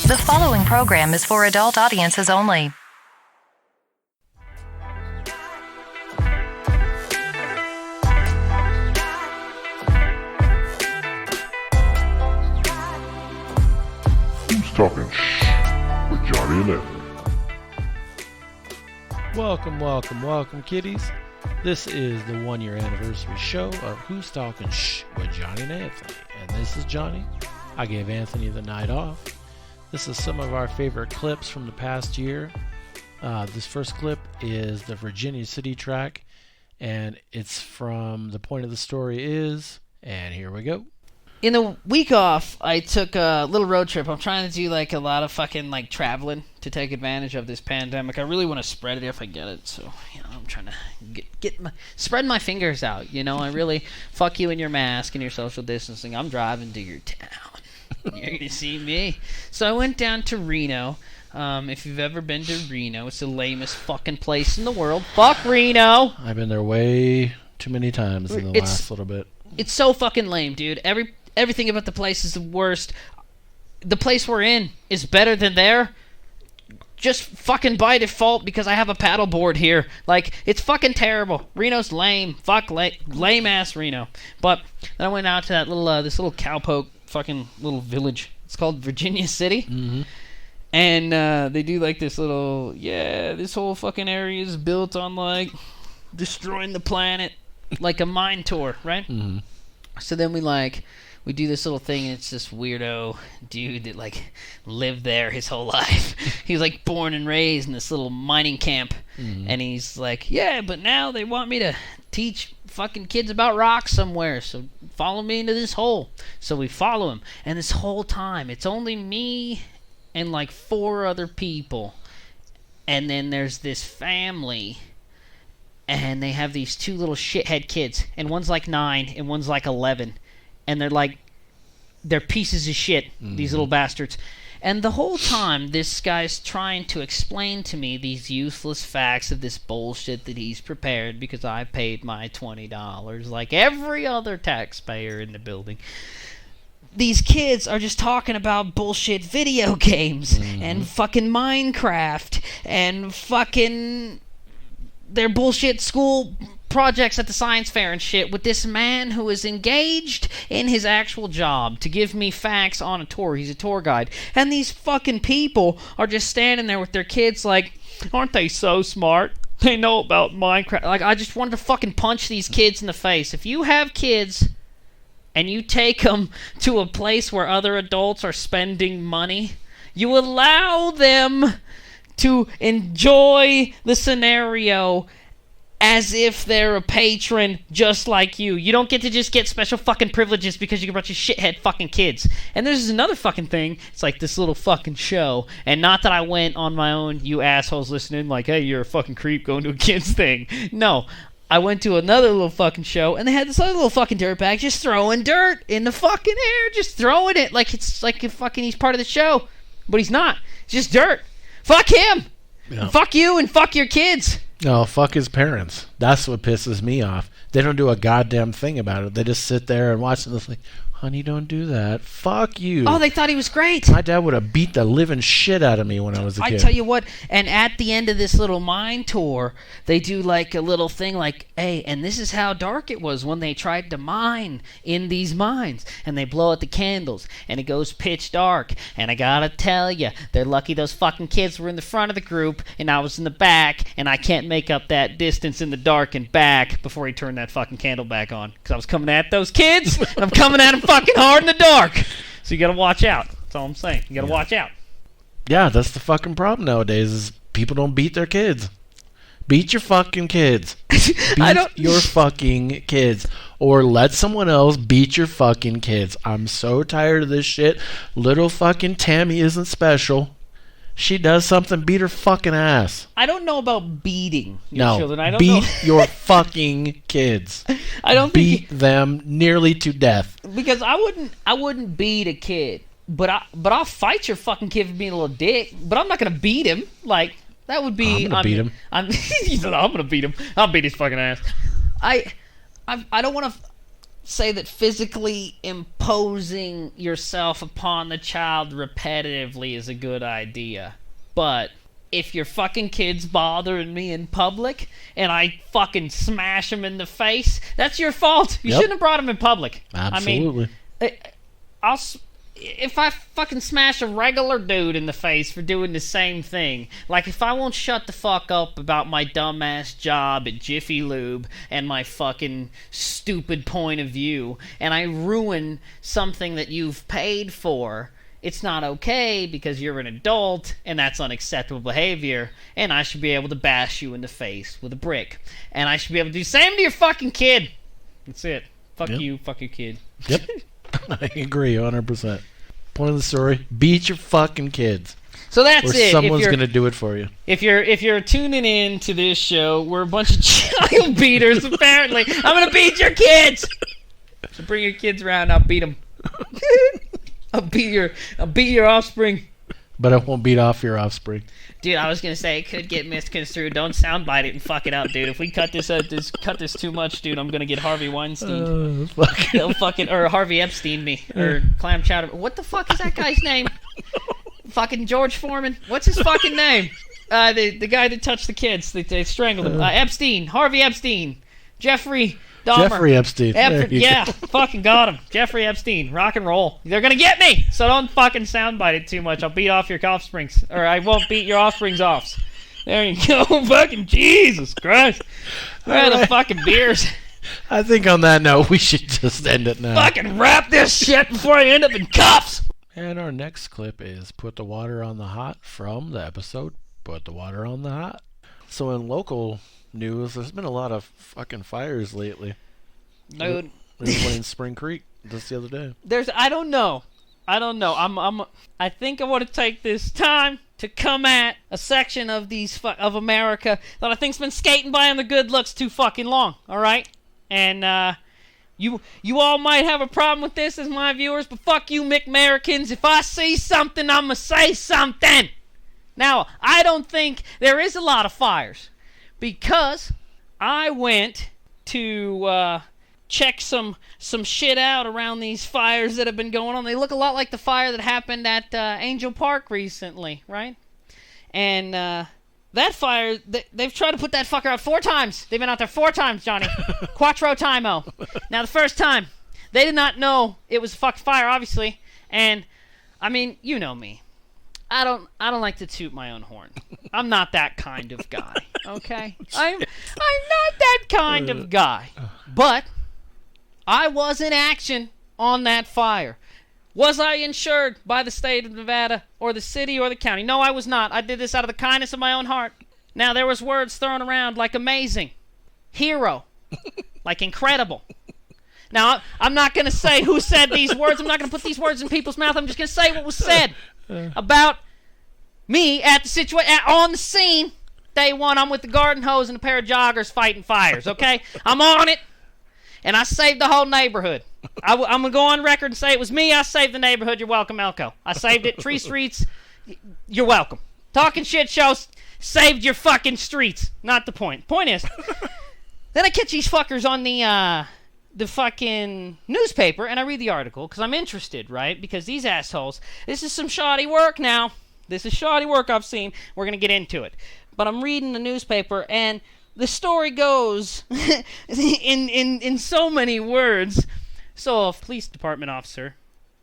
The following program is for adult audiences only. Who's talking shh with Johnny and Anthony? Welcome, kiddies. This is the 1-year anniversary show of Who's Talking Shh with Johnny and Anthony. And this is Johnny. I gave Anthony the night off. This is some of our favorite clips from the past year. This first clip is the Virginia City track, and it's from The Point of the Story Is, and here we go. In the week off, I took a little road trip. I'm trying to do a lot of fucking traveling to take advantage of this pandemic. I really want to spread it if I get it. So, I'm trying to spread my fingers out. I really fuck you in your mask and your social distancing. I'm driving to your town. You're going to see me. So I went down to Reno. If you've ever been to Reno, it's the lamest fucking place in the world. Fuck Reno. I've been there way too many times in the last little bit. It's so fucking lame, dude. Everything about the place is the worst. The place we're in is better than there. Just fucking by default because I have a paddleboard here. It's fucking terrible. Reno's lame. Fuck lame ass Reno. But then I went out to that this little cowpoke fucking little village. It's called Virginia City. Mm-hmm. And they do this little, this whole fucking area is built on destroying the planet. Like a mine tour, right? Mm-hmm. So then we do this little thing, and it's this weirdo dude that lived there his whole life. He was born and raised in this little mining camp. Mm-hmm. And he's but now they want me to teach fucking kids about rocks somewhere, so follow me into this hole. So we follow him, and this whole time it's only me and 4 other people, and then there's this family, and they have these 2 little shithead kids, and one's 9 and one's 11, and they're pieces of shit. Mm-hmm. These little bastards. And the whole time, this guy's trying to explain to me these useless facts of this bullshit that he's prepared because I paid my $20 like every other taxpayer in the building. These kids are just talking about bullshit video games and fucking Minecraft and fucking their bullshit school projects at the science fair and shit with this man who is engaged in his actual job to give me facts on a tour. He's a tour guide. And these fucking people are just standing there with their kids aren't they so smart? They know about Minecraft. I just wanted to fucking punch these kids in the face. If you have kids and you take them to a place where other adults are spending money, you allow them to enjoy the scenario as if they're a patron just like you. You don't get to just get special fucking privileges because you can bunch of shithead fucking kids. And there's another fucking thing. It's this little fucking show. And not that I went on my own, you assholes listening, hey, you're a fucking creep going to a kid's thing. No. I went to another little fucking show, and they had this other little fucking dirtbag just throwing dirt in the fucking air. Just throwing it he's part of the show. But he's not. It's just dirt. Fuck him. Yeah. Fuck you and fuck your kids. No, fuck his parents. That's what pisses me off. They don't do a goddamn thing about it. They just sit there and watch it. It's honey, don't do that. Fuck you. Oh, they thought he was great. My dad would have beat the living shit out of me when I was a kid. I tell you what, and at the end of this little mine tour, they do a little thing hey, and this is how dark it was when they tried to mine in these mines. And they blow out the candles, and it goes pitch dark. And I gotta tell you, they're lucky those fucking kids were in the front of the group, and I was in the back, and I can't make up that distance in the dark and back before he turned that fucking candle back on. Because I was coming at those kids, and I'm coming at them fucking hard in the dark. So you gotta watch out. That's all I'm saying. You gotta watch out. Yeah, that's the fucking problem nowadays is people don't beat their kids. Beat your fucking kids. Beat your fucking kids. Or let someone else beat your fucking kids. I'm so tired of this shit. Little fucking Tammy isn't special. She does something, beat her fucking ass. I don't know about beating your children. I don't beat know. your fucking kids. I don't beat them nearly to death. Because I wouldn't beat a kid, but I'll fight your fucking kid for being a little dick. But I'm not gonna beat him. That would be. I'm gonna beat him. He said, I'm gonna beat him. I'll beat his fucking ass. I don't want to. say that physically imposing yourself upon the child repetitively is a good idea. But if your fucking kid's bothering me in public and I fucking smash him in the face, that's your fault. You shouldn't have brought him in public. Absolutely. I mean, if I fucking smash a regular dude in the face for doing the same thing, like if I won't shut the fuck up about my dumbass job at Jiffy Lube and my fucking stupid point of view, and I ruin something that you've paid for, it's not okay because you're an adult and that's unacceptable behavior, and I should be able to bash you in the face with a brick. And I should be able to do the same to your fucking kid. That's it. Fuck you, fuck your kid. Yep. I agree 100%. Point of the story, beat your fucking kids. So that's or it. Someone's going to do it for you. If you're tuning in to this show, we're a bunch of child beaters, apparently. I'm going to beat your kids! So bring your kids around, I'll beat them. I'll beat your offspring. But I won't beat off your offspring. Dude, I was gonna say it could get misconstrued. Don't soundbite it and fuck it up, dude. If we cut this too much, dude, I'm gonna get Harvey Weinstein. He'll fucking or Harvey Epstein me or Clam Chowder. What the fuck is that guy's name? Fucking George Foreman. What's his fucking name? The guy that touched the kids. They strangled him. Epstein. Harvey Epstein. Jeffrey Dahmer. Jeffrey Epstein. Yeah, fucking got him. Jeffrey Epstein. Rock and roll. They're gonna get me, so don't fucking soundbite it too much. I'll beat off your offsprings. Or I won't beat your offspring's offs. There you go. Fucking Jesus Christ. Where are the fucking beers? I think on that note, we should just end it now. Fucking wrap this shit before I end up in cuffs. And our next clip is Put the Water on the Hot from the episode Put the Water on the Hot. So in local news, there's been a lot of fucking fires lately. Dude. There's one in Spring Creek just the other day. I don't know. I think I want to take this time to come at a section of of America that I think's been skating by on the good looks too fucking long. All right, and you all might have a problem with this as my viewers, but fuck you, McAmericans. If I see something, I'ma say something. Now, I don't think there is a lot of fires because I went to check some shit out around these fires that have been going on. They look a lot like the fire that happened at Angel Park recently, right? And that fire, they've tried to put that fucker out 4 times. They've been out there 4 times, Johnny. Quattro timeo. Now, the first time, they did not know it was a fucking fire, obviously. And, I mean, you know me. I don't like to toot my own horn. I'm not that kind of guy, okay? I'm not that kind of guy. But I was in action on that fire. Was I insured by the state of Nevada or the city or the county? No, I was not. I did this out of the kindness of my own heart. Now, there was words thrown around like amazing, hero, like incredible. Now, I'm not going to say who said these words. I'm not going to put these words in people's mouth. I'm just going to say what was said about me at the situation, on the scene. Day one, I'm with the garden hose and a pair of joggers fighting fires, okay? I'm on it, and I saved the whole neighborhood. I'm going to go on record and say it was me. I saved the neighborhood. You're welcome, Elko. I saved it. Tree Streets, you're welcome. Talking shit shows saved your fucking streets. Not the point. Point is, then I catch these fuckers on the fucking newspaper, and I read the article because I'm interested, right? Because these assholes, this is some shoddy work now. This is shoddy work I've seen. We're going to get into it. But I'm reading the newspaper, and the story goes in so many words. So a police department officer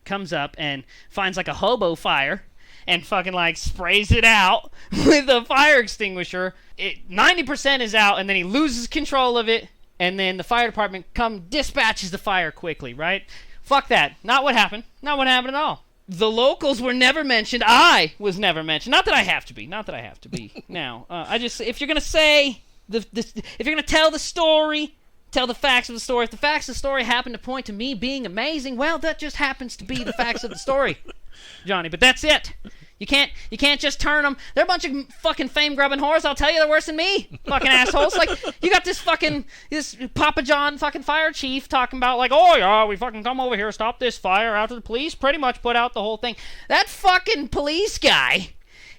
comes up and finds like a hobo fire and fucking like sprays it out with a fire extinguisher. 90% is out, and then he loses control of it, and then the fire department dispatches the fire quickly, right? Fuck that. Not what happened. Not what happened at all. The locals were never mentioned. I was never mentioned. Not that I have to be. Now, if you're gonna say if you're gonna tell the story, tell the facts of the story. If the facts of the story happen to point to me being amazing, well, that just happens to be the facts of the story, Johnny. But that's it. You can't just turn them. They're a bunch of fucking fame-grubbing whores. I'll tell you, they're worse than me. Fucking assholes. Like, you got this Papa John fucking fire chief talking about, like, oh, yeah, we fucking come over here, stop this fire after the police pretty much put out the whole thing. That fucking police guy,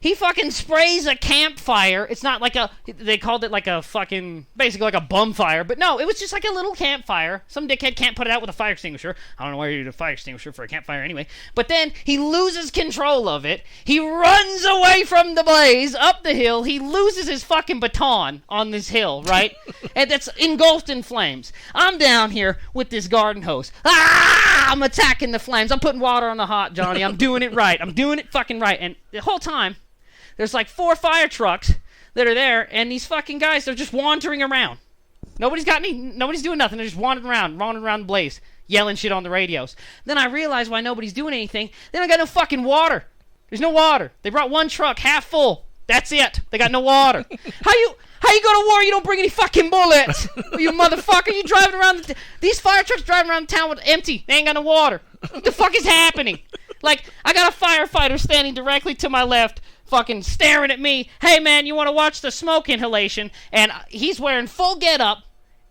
he fucking sprays a campfire. It's not like they called it like a fucking, basically like a bum fire. But no, it was just like a little campfire. Some dickhead can't put it out with a fire extinguisher. I don't know why you need a fire extinguisher for a campfire anyway. But then he loses control of it. He runs away from the blaze, up the hill. He loses his fucking baton on this hill, right? And that's engulfed in flames. I'm down here with this garden hose. I'm attacking the flames. I'm putting water on the hot, Johnny. I'm doing it right. I'm doing it fucking right. And the whole time, there's like 4 fire trucks that are there, and these fucking guys, they're just wandering around. Nobody's doing nothing. They're just wandering around the blaze, yelling shit on the radios. Then I realize why nobody's doing anything. Then I got no fucking water. There's no water. They brought one truck half full. That's it. They got no water. How you go to war? You don't bring any fucking bullets. You motherfucker. You driving around. These fire trucks driving around town with empty. They ain't got no water. What the fuck is happening? Like, I got a firefighter standing directly to my left, fucking staring at me. Hey, man, you want to watch the smoke inhalation? And he's wearing full get-up.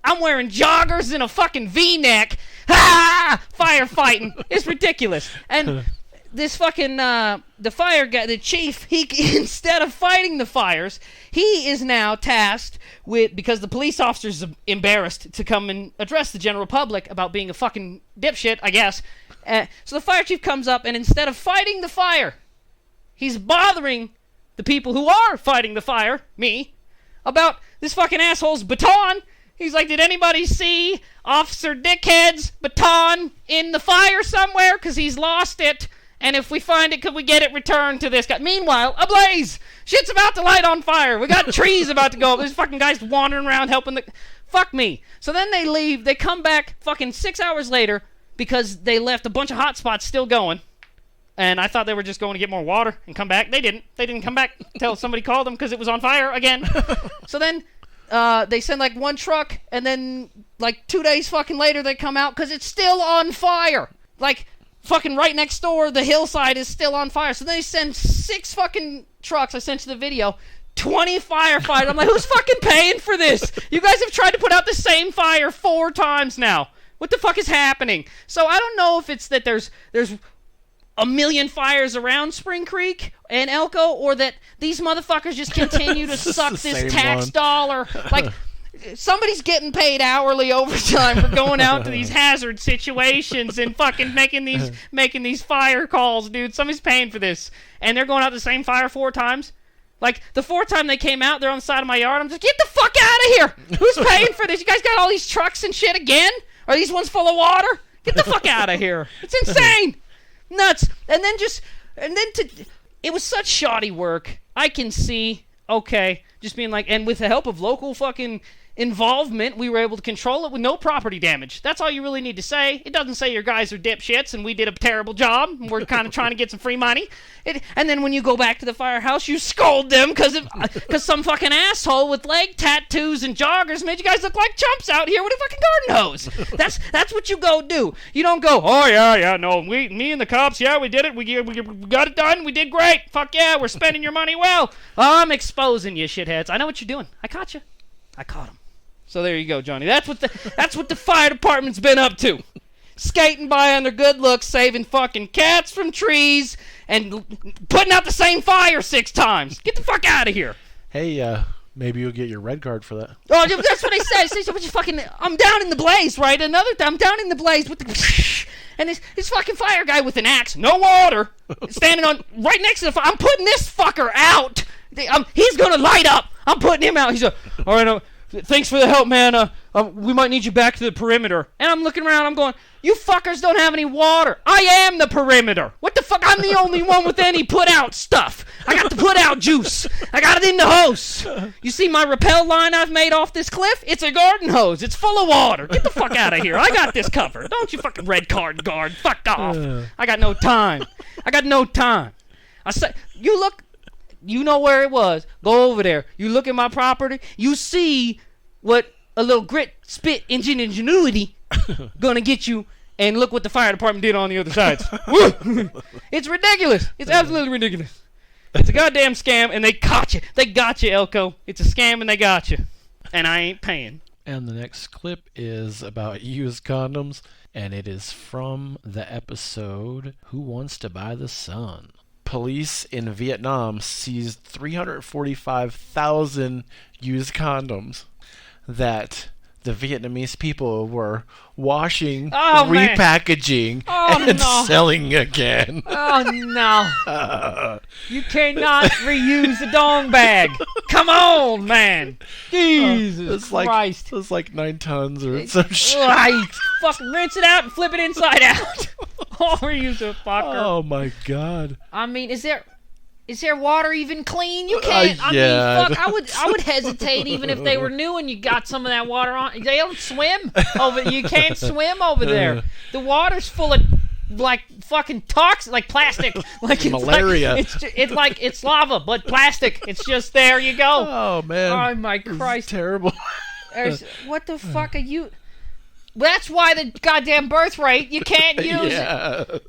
I'm wearing joggers and a fucking V-neck. Firefighting. It's ridiculous. And this fucking, the fire guy, the chief, he instead of fighting the fires, he is now tasked with, because the police officer's embarrassed to come and address the general public about being a fucking dipshit, I guess. So the fire chief comes up, and instead of fighting the fire, he's bothering the people who are fighting the fire, me, about this fucking asshole's baton. He's like, did anybody see Officer Dickhead's baton in the fire somewhere? Because he's lost it. And if we find it, could we get it returned to this guy? Meanwhile, a blaze! Shit's about to light on fire. We got trees about to go up. There's fucking guys wandering around helping the... Fuck me. So then they leave. They come back fucking 6 hours later because they left a bunch of hot spots still going. And I thought they were just going to get more water and come back. They didn't. They didn't come back until somebody called them because it was on fire again. So then they send like one truck, and then like 2 days fucking later they come out because it's still on fire. Like... fucking right next door, the hillside is still on fire. So then they send 6 fucking trucks. I sent you the video. 20 firefighters. I'm like, who's fucking paying for this? You guys have tried to put out the same fire 4 times now. What the fuck is happening? So I don't know if it's that there's a million fires around Spring Creek and Elko, or that these motherfuckers just continue to suck this tax dollar. Like... somebody's getting paid hourly overtime for going out to these hazard situations and fucking making these fire calls, dude. Somebody's paying for this. And they're going out the same fire 4 times. Like, the 4th time they came out, they're on the side of my yard. I'm just, get the fuck out of here! Who's paying for this? You guys got all these trucks and shit again? Are these ones full of water? Get the fuck out of here. It's insane! Nuts. It was such shoddy work. I can see, okay, just being like, and with the help of local fucking... involvement, we were able to control it with no property damage. That's all you really need to say. It doesn't say your guys are dipshits and we did a terrible job and we're kind of trying to get some free money. And then when you go back to the firehouse, you scold them because some fucking asshole with leg tattoos and joggers made you guys look like chumps out here with a fucking garden hose. That's what you go do. You don't go, oh yeah, no, me and the cops, yeah, we did it. We got it done. We did great. Fuck yeah, we're spending your money well. I'm exposing you, shitheads. I know what you're doing. I caught you. I caught him. So there you go, Johnny. That's what the fire department's been up to. Skating by on their good looks, saving fucking cats from trees, and putting out the same fire 6 times. Get the fuck out of here. Hey, maybe you'll get your red card for that. Oh, that's what I said. I'm down in the blaze, right? Another time, I'm down in the blaze with the... and this fucking fire guy with an axe, no water, standing on right next to the fire. I'm putting this fucker out. He's going to light up. I'm putting him out. He's like, all right, thanks for the help, man. We might need you back to the perimeter. And I'm looking around, I'm going, you fuckers don't have any water. I am the perimeter. What the fuck? I'm the only one with any put-out stuff. I got the put-out juice. I got it in the hose. You see my rappel line I've made off this cliff? It's a garden hose. It's full of water. Get the fuck out of here. I got this covered. Don't you fucking red card guard. Fuck off. I got no time. I said, you know where it was. Go over there. You look at my property. You see what a little grit, spit, ingenuity gonna get you. And look what the fire department did on the other sides. It's ridiculous. It's absolutely ridiculous. It's a goddamn scam, and they caught you. They got you, Elko. It's a scam, and they got you. And I ain't paying. And the next clip is about used condoms, and it is from the episode Who Wants to Buy the Sun? police in Vietnam seized 345,000 used condoms that the Vietnamese people were washing, repackaging, and selling again. Oh, no. You cannot reuse a dong bag. Come on, man. Jesus Christ. It's like 9 tons or some shit. Right. Fucking rinse it out and flip it inside out. Oh, reuse a fucker. Oh, my God. I mean, is there water even clean? You can't. Yeah. I mean, fuck. I would hesitate even if they were new and you got some of that water on. They don't swim over. You can't swim over there. The water's full of like fucking toxic, like plastic, like it's malaria. Like, it's lava, but plastic. It's just there. You go. Oh man. Oh my Christ. Terrible. What the fuck are you? That's why the goddamn birth rate. You can't use it.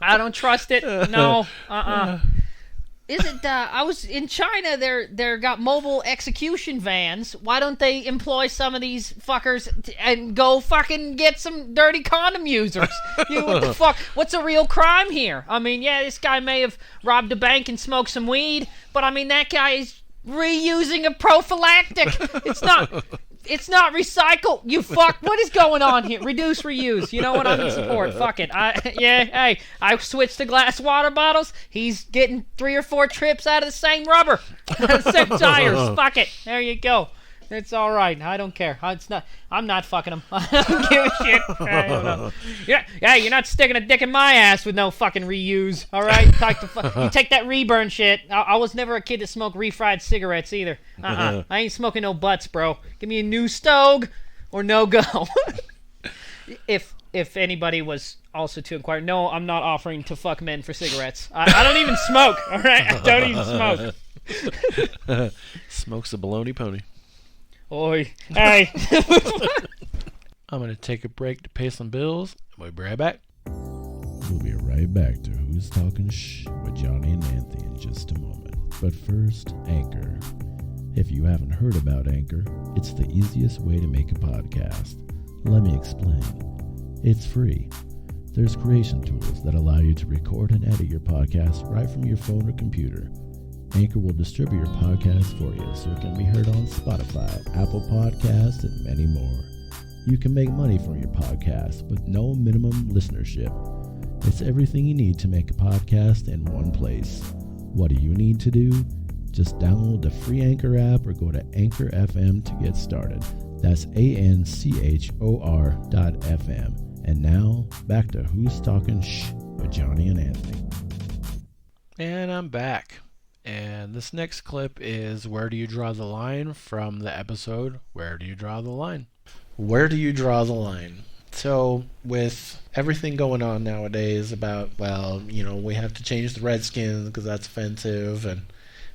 I don't trust it. No. Is it? I was in China. They're got mobile execution vans. Why don't they employ some of these fuckers and go fucking get some dirty condom users? What the fuck? What's a real crime here? I mean, yeah, this guy may have robbed a bank and smoked some weed, but I mean that guy is reusing a prophylactic. It's not recycle, you fuck. What is going on here? Reduce, reuse. You know what? I'm in support. Fuck it. Hey, I switched to glass water bottles. He's getting 3 or 4 trips out of the same rubber. Same tires. Fuck it. There you go. It's all right. I don't care. I'm not fucking him. I don't give a shit. I don't know. Yeah, you're not sticking a dick in my ass with no fucking reuse. All right? You take that reburn shit. I was never a kid that smoked refried cigarettes either. I ain't smoking no butts, bro. Give me a new stove or no go. If anybody was also to inquire, no, I'm not offering to fuck men for cigarettes. I don't even smoke. All right? I don't even smoke. Smokes a baloney pony. Oi. Hey. I'm going to take a break to pay some bills. We'll be right back. We'll be right back to Who's Talking Shh with Johnny and Anthony in just a moment. But first, Anchor. If you haven't heard about Anchor, it's the easiest way to make a podcast. Let me explain. It's free. There's creation tools that allow you to record and edit your podcast right from your phone or computer. Anchor will distribute your podcast for you so it can be heard on Spotify, Apple Podcasts, and many more. You can make money from your podcast with no minimum listenership. It's everything you need to make a podcast in one place. What do you need to do? Just download the free Anchor app or go to Anchor FM to get started. That's ANCHOR.FM. And now, back to Who's Talking Shh with Johnny and Anthony. And I'm back. And this next clip is Where Do You Draw the Line from the episode Where Do You Draw the Line? Where do you draw the line? So with everything going on nowadays about, we have to change the Redskins because that's offensive, and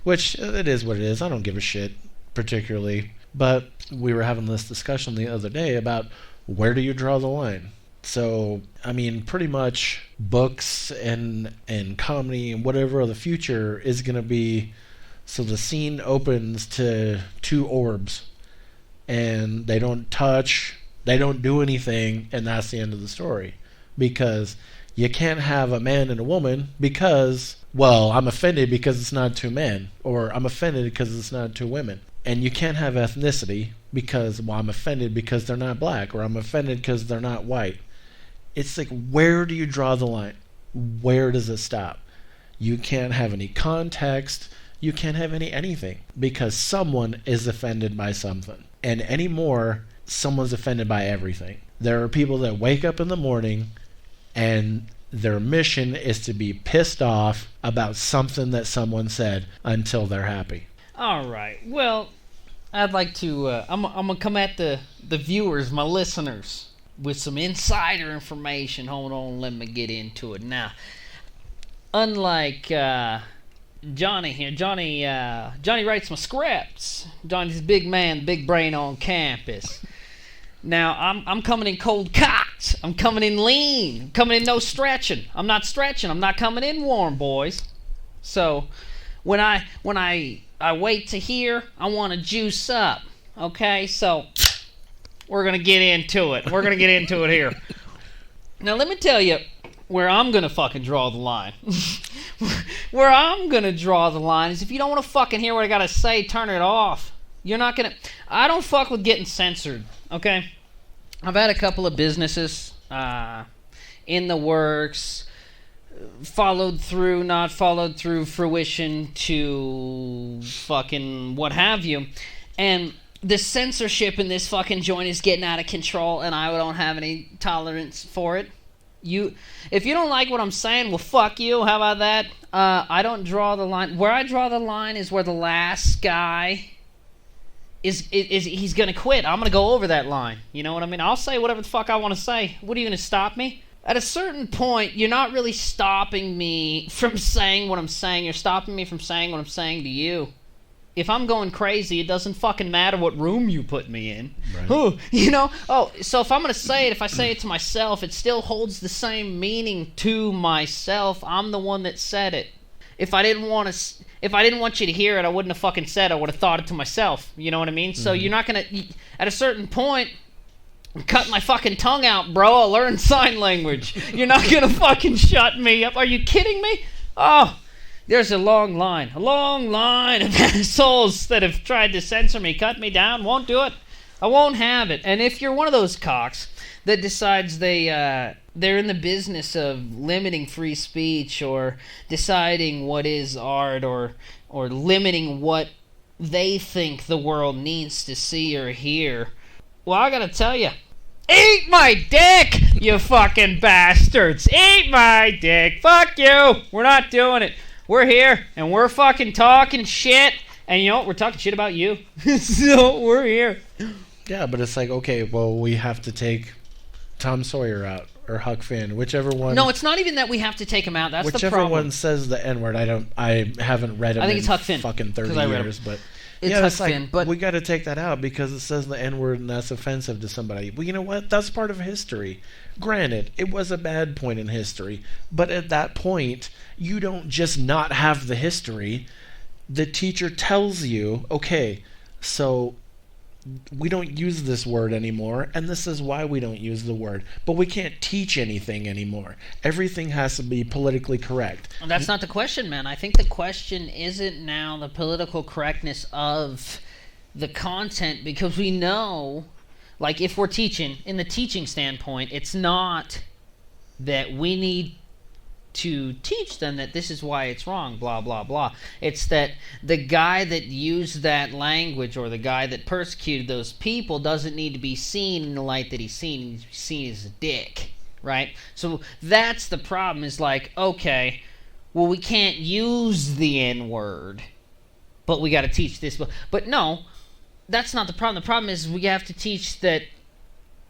which it is what it is. I don't give a shit particularly. But we were having this discussion the other day about where do you draw the line? So, I mean, pretty much books and comedy and whatever of the future is going to be, so the scene opens to 2 orbs and they don't touch, they don't do anything, and that's the end of the story. Because you can't have a man and a woman because, I'm offended because it's not 2 men, or I'm offended because it's not 2 women. And you can't have ethnicity because, I'm offended because they're not black, or I'm offended because they're not white. It's like, where do you draw the line? Where does it stop? You can't have any context. You can't have anything because someone is offended by something. And anymore, someone's offended by everything. There are people that wake up in the morning and their mission is to be pissed off about something that someone said until they're happy. All right. Well, I'd like to, I'm going to come at the viewers, my listeners, with some insider information. Hold on, let me get into it. Now, unlike Johnny here, Johnny writes my scripts. Johnny's big man, big brain on campus. Now, I'm coming in cold cocked. I'm coming in lean. I'm coming in no stretching. I'm not stretching. I'm not coming in warm, boys. So, when I wait to hear, I want to juice up. Okay, so we're going to get into it. We're going to get into it here. Now, let me tell you where I'm going to fucking draw the line. where I'm gonna draw the line is if you don't want to fucking hear what I gotta say, turn it off. You're not gonna. I don't fuck with getting censored. Okay, I've had a couple of businesses in the works, followed through, not followed through, fruition to fucking what have you, and the censorship in this fucking joint is getting out of control, and I don't have any tolerance for it. If you don't like what I'm saying, well, fuck you. How about that? I don't draw the line. Where I draw the line is where the last guy is he's gonna quit. I'm gonna go over that line. You know what I mean? I'll say whatever the fuck I want to say. What are you gonna stop me? At a certain point, you're not really stopping me from saying what I'm saying. You're stopping me from saying what I'm saying to you. If I'm going crazy, it doesn't fucking matter what room you put me in. Right. Ooh, you know? Oh, so if I'm going to say it, if I say it to myself, it still holds the same meaning to myself. I'm the one that said it. If I didn't want you to hear it, I wouldn't have fucking said it. I would have thought it to myself. You know what I mean? So you're not going to... At a certain point... Cut my fucking tongue out, bro. I'll learn sign language. You're not gonna fucking shut me up. Are you kidding me? Oh, there's a long line of assholes that have tried to censor me, cut me down. Won't do it. I won't have it. And if you're one of those cocks that decides they're in the business of limiting free speech or deciding what is art or limiting what they think the world needs to see or hear, well, I gotta tell you, eat my dick, you fucking bastards. Eat my dick. Fuck you. We're not doing it. We're here, and we're fucking talking shit. And you know what? We're talking shit about you. So, we're here. Yeah, but it's like, okay, well, we have to take Tom Sawyer out, or Huck Finn, whichever one. No, it's not even that we have to take him out. That's the whichever problem. one says the N-word. I haven't read him I think it's Huck Finn, fucking 30 years, but... It's yeah, Huck it's like, Finn, but... we got to take that out because it says the N-word and that's offensive to somebody. Well, you know what? That's part of history. Granted, it was a bad point in history, but at that point, you don't just not have the history. The teacher tells you, okay, so we don't use this word anymore, and this is why we don't use the word. But we can't teach anything anymore. Everything has to be politically correct. Well, that's not the question, man. I think the question isn't now the political correctness of the content, because we know, like if we're teaching, in the teaching standpoint, it's not that we need to teach them that this is why it's wrong, blah, blah, blah. It's that the guy that used that language or the guy that persecuted those people doesn't need to be seen in the light that he's seen. He needs to be seen as a dick, right? So that's the problem, is like, okay, well, we can't use the N-word, but we got to teach this. But no, that's not the problem. The problem is we have to teach that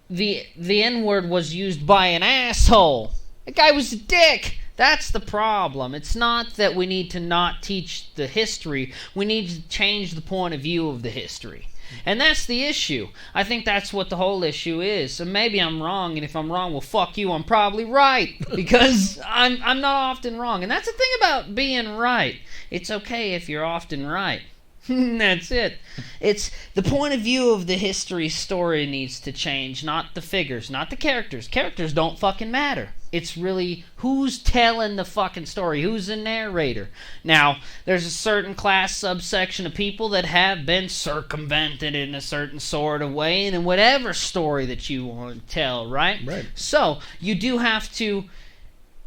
the N-word was used by an asshole. That guy was a dick. That's the problem. It's not that we need to not teach the history. We need to change the point of view of the history. And that's the issue. I think that's what the whole issue is. So maybe I'm wrong, and if I'm wrong, well, fuck you, I'm probably right. Because I'm not often wrong. And that's the thing about being right. It's okay if you're often right. That's it. It's the point of view of the history story needs to change, not the figures, not the characters. Characters don't fucking matter. It's really who's telling the fucking story, who's the narrator. Now, there's a certain class subsection of people that have been circumvented in a certain sort of way, and in whatever story that you want to tell, right? Right. So, you do have to,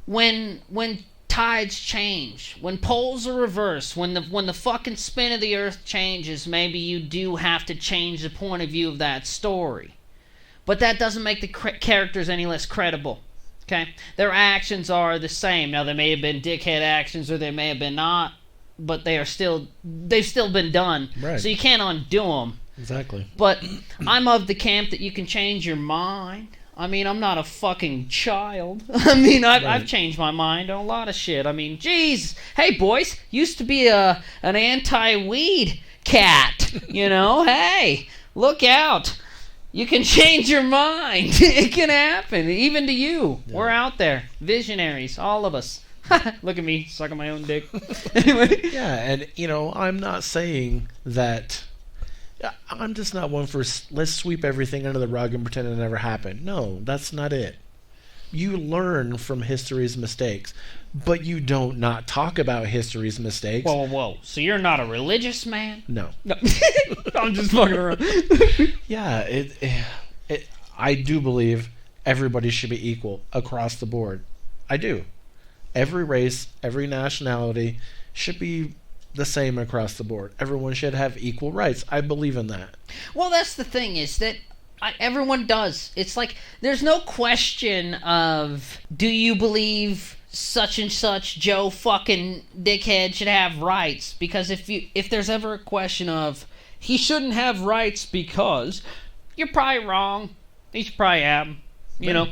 when tides change, when poles are reversed, when the fucking spin of the earth changes, maybe you do have to change the point of view of that story. But that doesn't make the characters any less credible. Okay? Their actions are the same. Now, they may have been dickhead actions or they may have been not, but they've still been done. Right. So you can't undo them. Exactly. But I'm of the camp that you can change your mind. I mean, I'm not a fucking child. I mean, I've changed my mind on a lot of shit. I mean, geez. Hey, boys, used to be an anti-weed cat. You know? Hey, look out. You can change your mind. It can happen, even to you. Yeah. We're out there. Visionaries, all of us. Look at me, sucking my own dick. Anyway. Yeah, and, you know, I'm not saying that... I'm just not one for let's sweep everything under the rug and pretend it never happened. No, that's not it. You learn from history's mistakes, but you don't not talk about history's mistakes. Whoa. So you're not a religious man? No. I'm just fucking around. Yeah, I do believe everybody should be equal across the board. I do. Every race, every nationality should be the same across the board. Everyone should have equal rights. I believe in that. Well, that's the thing, is that everyone does. It's like, there's no question of, do you believe such and such Joe fucking dickhead should have rights? Because if there's ever a question of, he shouldn't have rights because, you're probably wrong. He should probably have them. You know,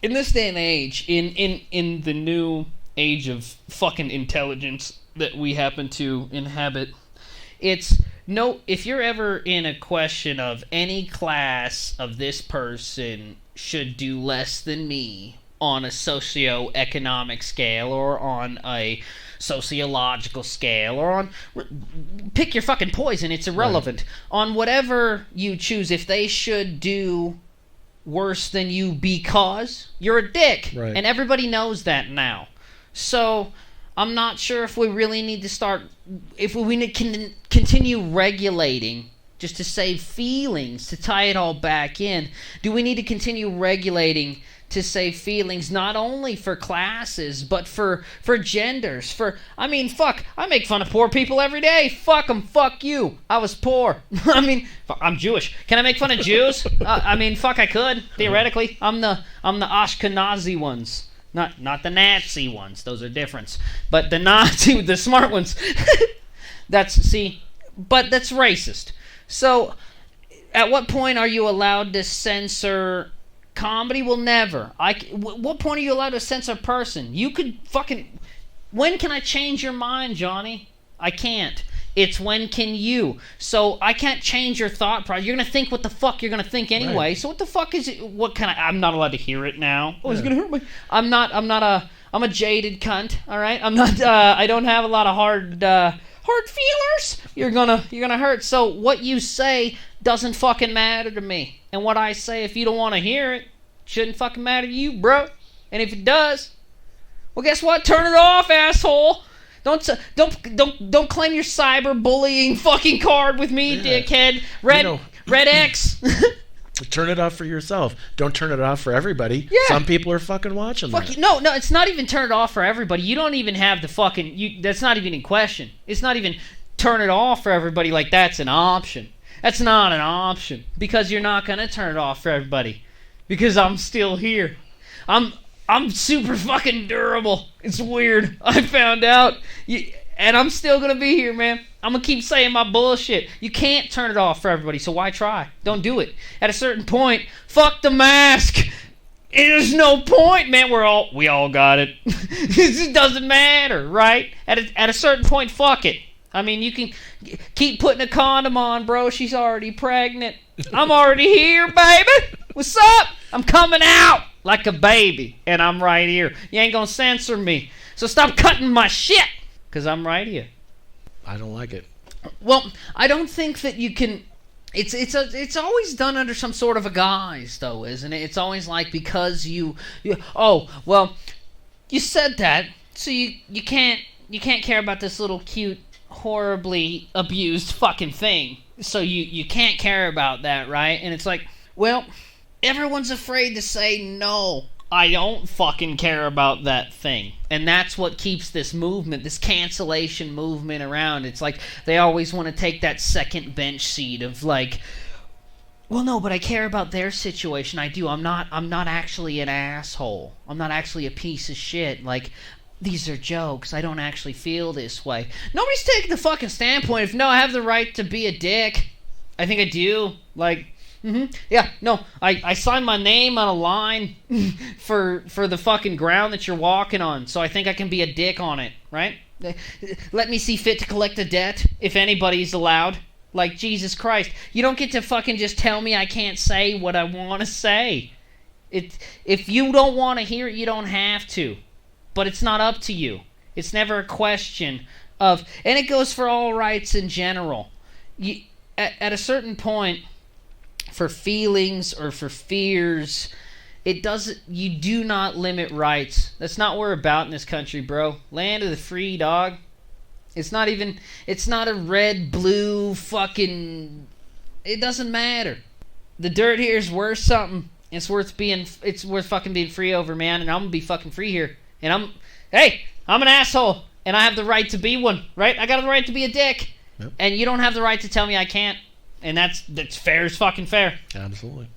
in this day and age, in the new age of fucking intelligence that we happen to inhabit, it's no, if you're ever in a question of any class of this person should do less than me on a socio-economic scale or on a sociological scale or on, pick your fucking poison, it's irrelevant. Right. On whatever you choose, if they should do worse than you because you're a dick. Right. And everybody knows that now. So I'm not sure if we really need to start, if we need to continue regulating just to save feelings, to tie it all back in. Do we need to continue regulating to save feelings, not only for classes, but for genders? I mean, fuck, I make fun of poor people every day. Fuck them, fuck you. I was poor. I mean, I'm Jewish. Can I make fun of Jews? I mean, fuck, I could, theoretically. I'm the Ashkenazi ones. Not the Nazi ones. Those are different. But the Nazi, the smart ones. But that's racist. So, at what point are you allowed to censor comedy? Well, never. What point are you allowed to censor a person? You could fucking... When can I change your mind, Johnny? I can't. It's when can you. So I can't change your thought process. You're going to think what the fuck you're going to think anyway. Right. So what the fuck is it? I'm not allowed to hear it now. Oh, it's going to hurt me. I'm a jaded cunt, all right? I'm not, I don't have a lot of hard feelers. You're going to hurt. So what you say doesn't fucking matter to me. And what I say, if you don't want to hear it, shouldn't fucking matter to you, bro. And if it does, well, guess what? Turn it off, asshole. Don't claim your cyberbullying fucking card with me, dickhead. Red X. Turn it off for yourself. Don't turn it off for everybody. Yeah. Some people are fucking watching that. No, it's not even turn it off for everybody. You don't even have the fucking... that's not even in question. It's not even turn it off for everybody like that's an option. That's not an option. Because you're not going to turn it off for everybody. Because I'm still here. I'm super fucking durable. It's weird. I found out. And I'm still going to be here, man. I'm going to keep saying my bullshit. You can't turn it off for everybody, so why try? Don't do it. At a certain point, fuck the mask. There's no point, man. We all got it. It doesn't matter, right? At a certain point, fuck it. I mean, you can keep putting a condom on, bro. She's already pregnant. I'm already here, baby. What's up? I'm coming out like a baby, and I'm right here. You ain't gonna censor me. So stop cutting my shit, because I'm right here. I don't like it. Well, I don't think that you can... It's always done under some sort of a guise, though, isn't it? It's always like, because you oh, well, you said that, so you can't care about this little cute, horribly abused fucking thing. So you can't care about that, right? And it's like, well, everyone's afraid to say no. I don't fucking care about that thing. And that's what keeps this movement, this cancellation movement around. It's like they always want to take that second bench seat of like, well, no, but I care about their situation. I do. I'm not actually an asshole. I'm not actually a piece of shit. Like, these are jokes. I don't actually feel this way. Nobody's taking the fucking standpoint of, no, I have the right to be a dick. I think I do. Like, yeah, no, I signed my name on a line for the fucking ground that you're walking on, so I think I can be a dick on it, right? Let me see fit to collect a debt, if anybody's allowed. Like, Jesus Christ. You don't get to fucking just tell me I can't say what I want to say. If you don't want to hear it, you don't have to. But it's not up to you. It's never a question of... And it goes for all rights in general. At a certain point... for feelings or for fears, it doesn't. You do not limit rights. That's not what we're about in this country, bro. Land of the free, dog. It's not even. It's not a red, blue, fucking. It doesn't matter. The dirt here is worth something. It's worth fucking being free over, man. And I'm gonna be fucking free here. And I'm an asshole, and I have the right to be one, right? I got the right to be a dick, and you don't have the right to tell me I can't. And that's fair as fucking fair. Absolutely.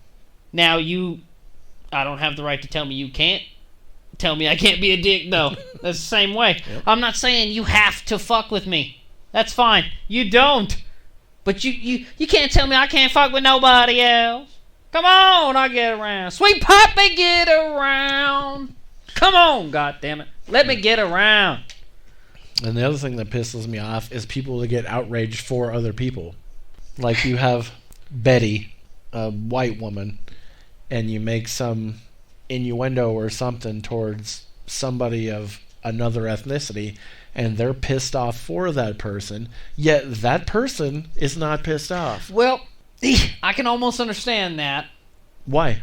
Now I don't have the right to tell me you can't. Tell me I can't be a dick, though. That's the same way. Yep. I'm not saying you have to fuck with me. That's fine. You don't. But you can't tell me I can't fuck with nobody else. Come on, I get around. Sweet Poppy, get around. Come on, goddammit. Let me get around. And the other thing that pisses me off is people that get outraged for other people. Like you have Betty, a white woman, and you make some innuendo or something towards somebody of another ethnicity, and they're pissed off for that person, yet that person is not pissed off. Well, I can almost understand that. Why?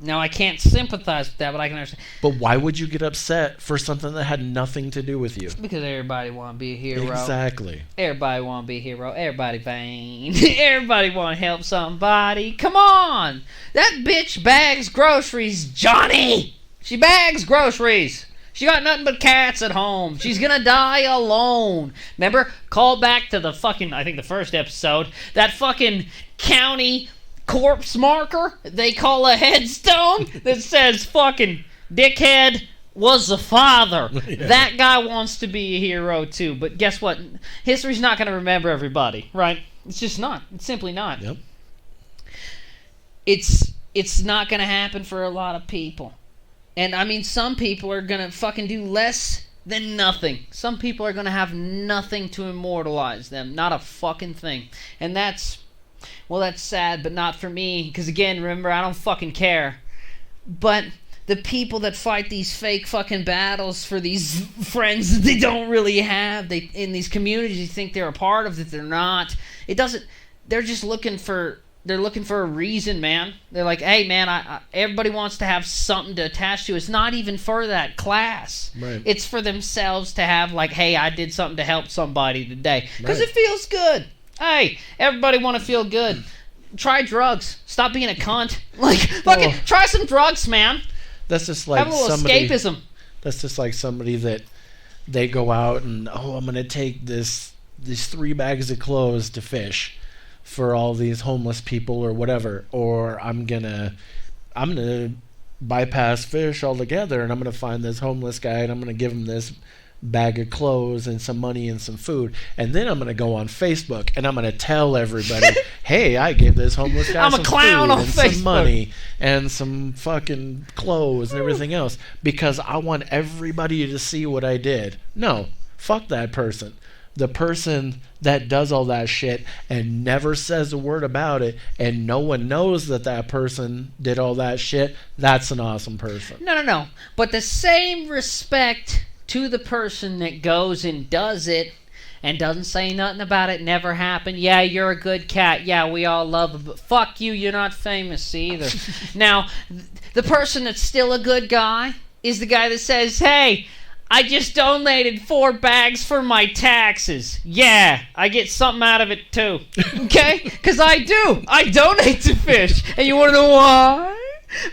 Now, I can't sympathize with that, but I can understand. But why would you get upset for something that had nothing to do with you? Because everybody want to be a hero. Exactly. Everybody want to be a hero. Everybody vain. Everybody want to help somebody. Come on! That bitch bags groceries, Johnny! She bags groceries. She got nothing but cats at home. She's gonna die alone. Remember? Call back to the fucking, I think the first episode. That fucking county corpse marker they call a headstone that says fucking dickhead was the father. Yeah. That guy wants to be a hero too. But guess what? History's not gonna remember everybody, right? It's just not. It's simply not. Yep. It's not gonna happen for a lot of people. And I mean, some people are going to fucking do less than nothing. Some people are going to have nothing to immortalize them. Not a fucking thing. And that's sad, but not for me. Because again, remember, I don't fucking care. But the people that fight these fake fucking battles for these friends that they don't really have, in these communities you think they're a part of, that they're not. They're just looking for... They're looking for a reason, man. They're like, hey, man, everybody wants to have something to attach to. It's not even for that class. Right. It's for themselves to have, like, hey, I did something to help somebody today. Because Right. it feels good. Hey, everybody want to feel good. Try drugs. Stop being a cunt. Like, fucking try some drugs, man. That's just like have a little escapism. That's just like somebody that they go out and, I'm going to take these 3 bags of clothes to fish for all these homeless people or whatever, or I'm gonna bypass fish altogether and I'm gonna find this homeless guy and I'm gonna give him this bag of clothes and some money and some food, and then I'm gonna go on Facebook and I'm gonna tell everybody, hey, I gave this homeless guy some clown food on and Facebook. some money and some fucking clothes and everything else because I want everybody to see what I did. No, fuck that person. The person that does all that shit and never says a word about it and no one knows that person did all that shit, that's an awesome person. No. But the same respect to the person that goes and does it and doesn't say nothing about it, never happened. Yeah, you're a good cat. Yeah, we all love it. But fuck you, you're not famous either. Now, the person that's still a good guy is the guy that says, hey, I just donated 4 bags for my taxes. Yeah, I get something out of it too. Okay? Because I do. I donate to fish. And you want to know why?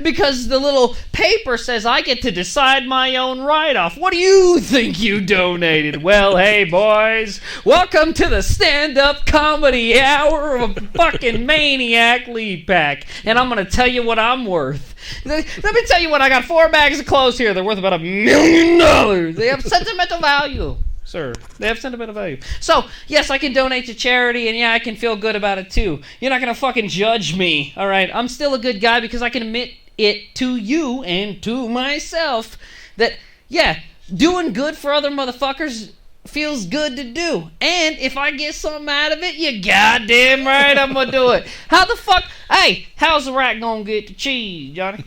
Because the little paper says I get to decide my own write-off. What do you think you donated? Well, hey, boys. Welcome to the stand-up comedy hour of a fucking maniac lead pack. And I'm going to tell you what I'm worth. Let me tell you what. I got 4 bags of clothes here. They're worth about $1 million. They have sentimental value, sir. They have sentimental value. So, yes, I can donate to charity, and yeah, I can feel good about it, too. You're not going to fucking judge me, all right? I'm still a good guy because I can admit it to you and to myself that, yeah, doing good for other motherfuckers feels good to do. And if I get something out of it, you goddamn right I'm gonna do it. How the fuck? Hey, how's the rat gonna get the cheese, Johnny?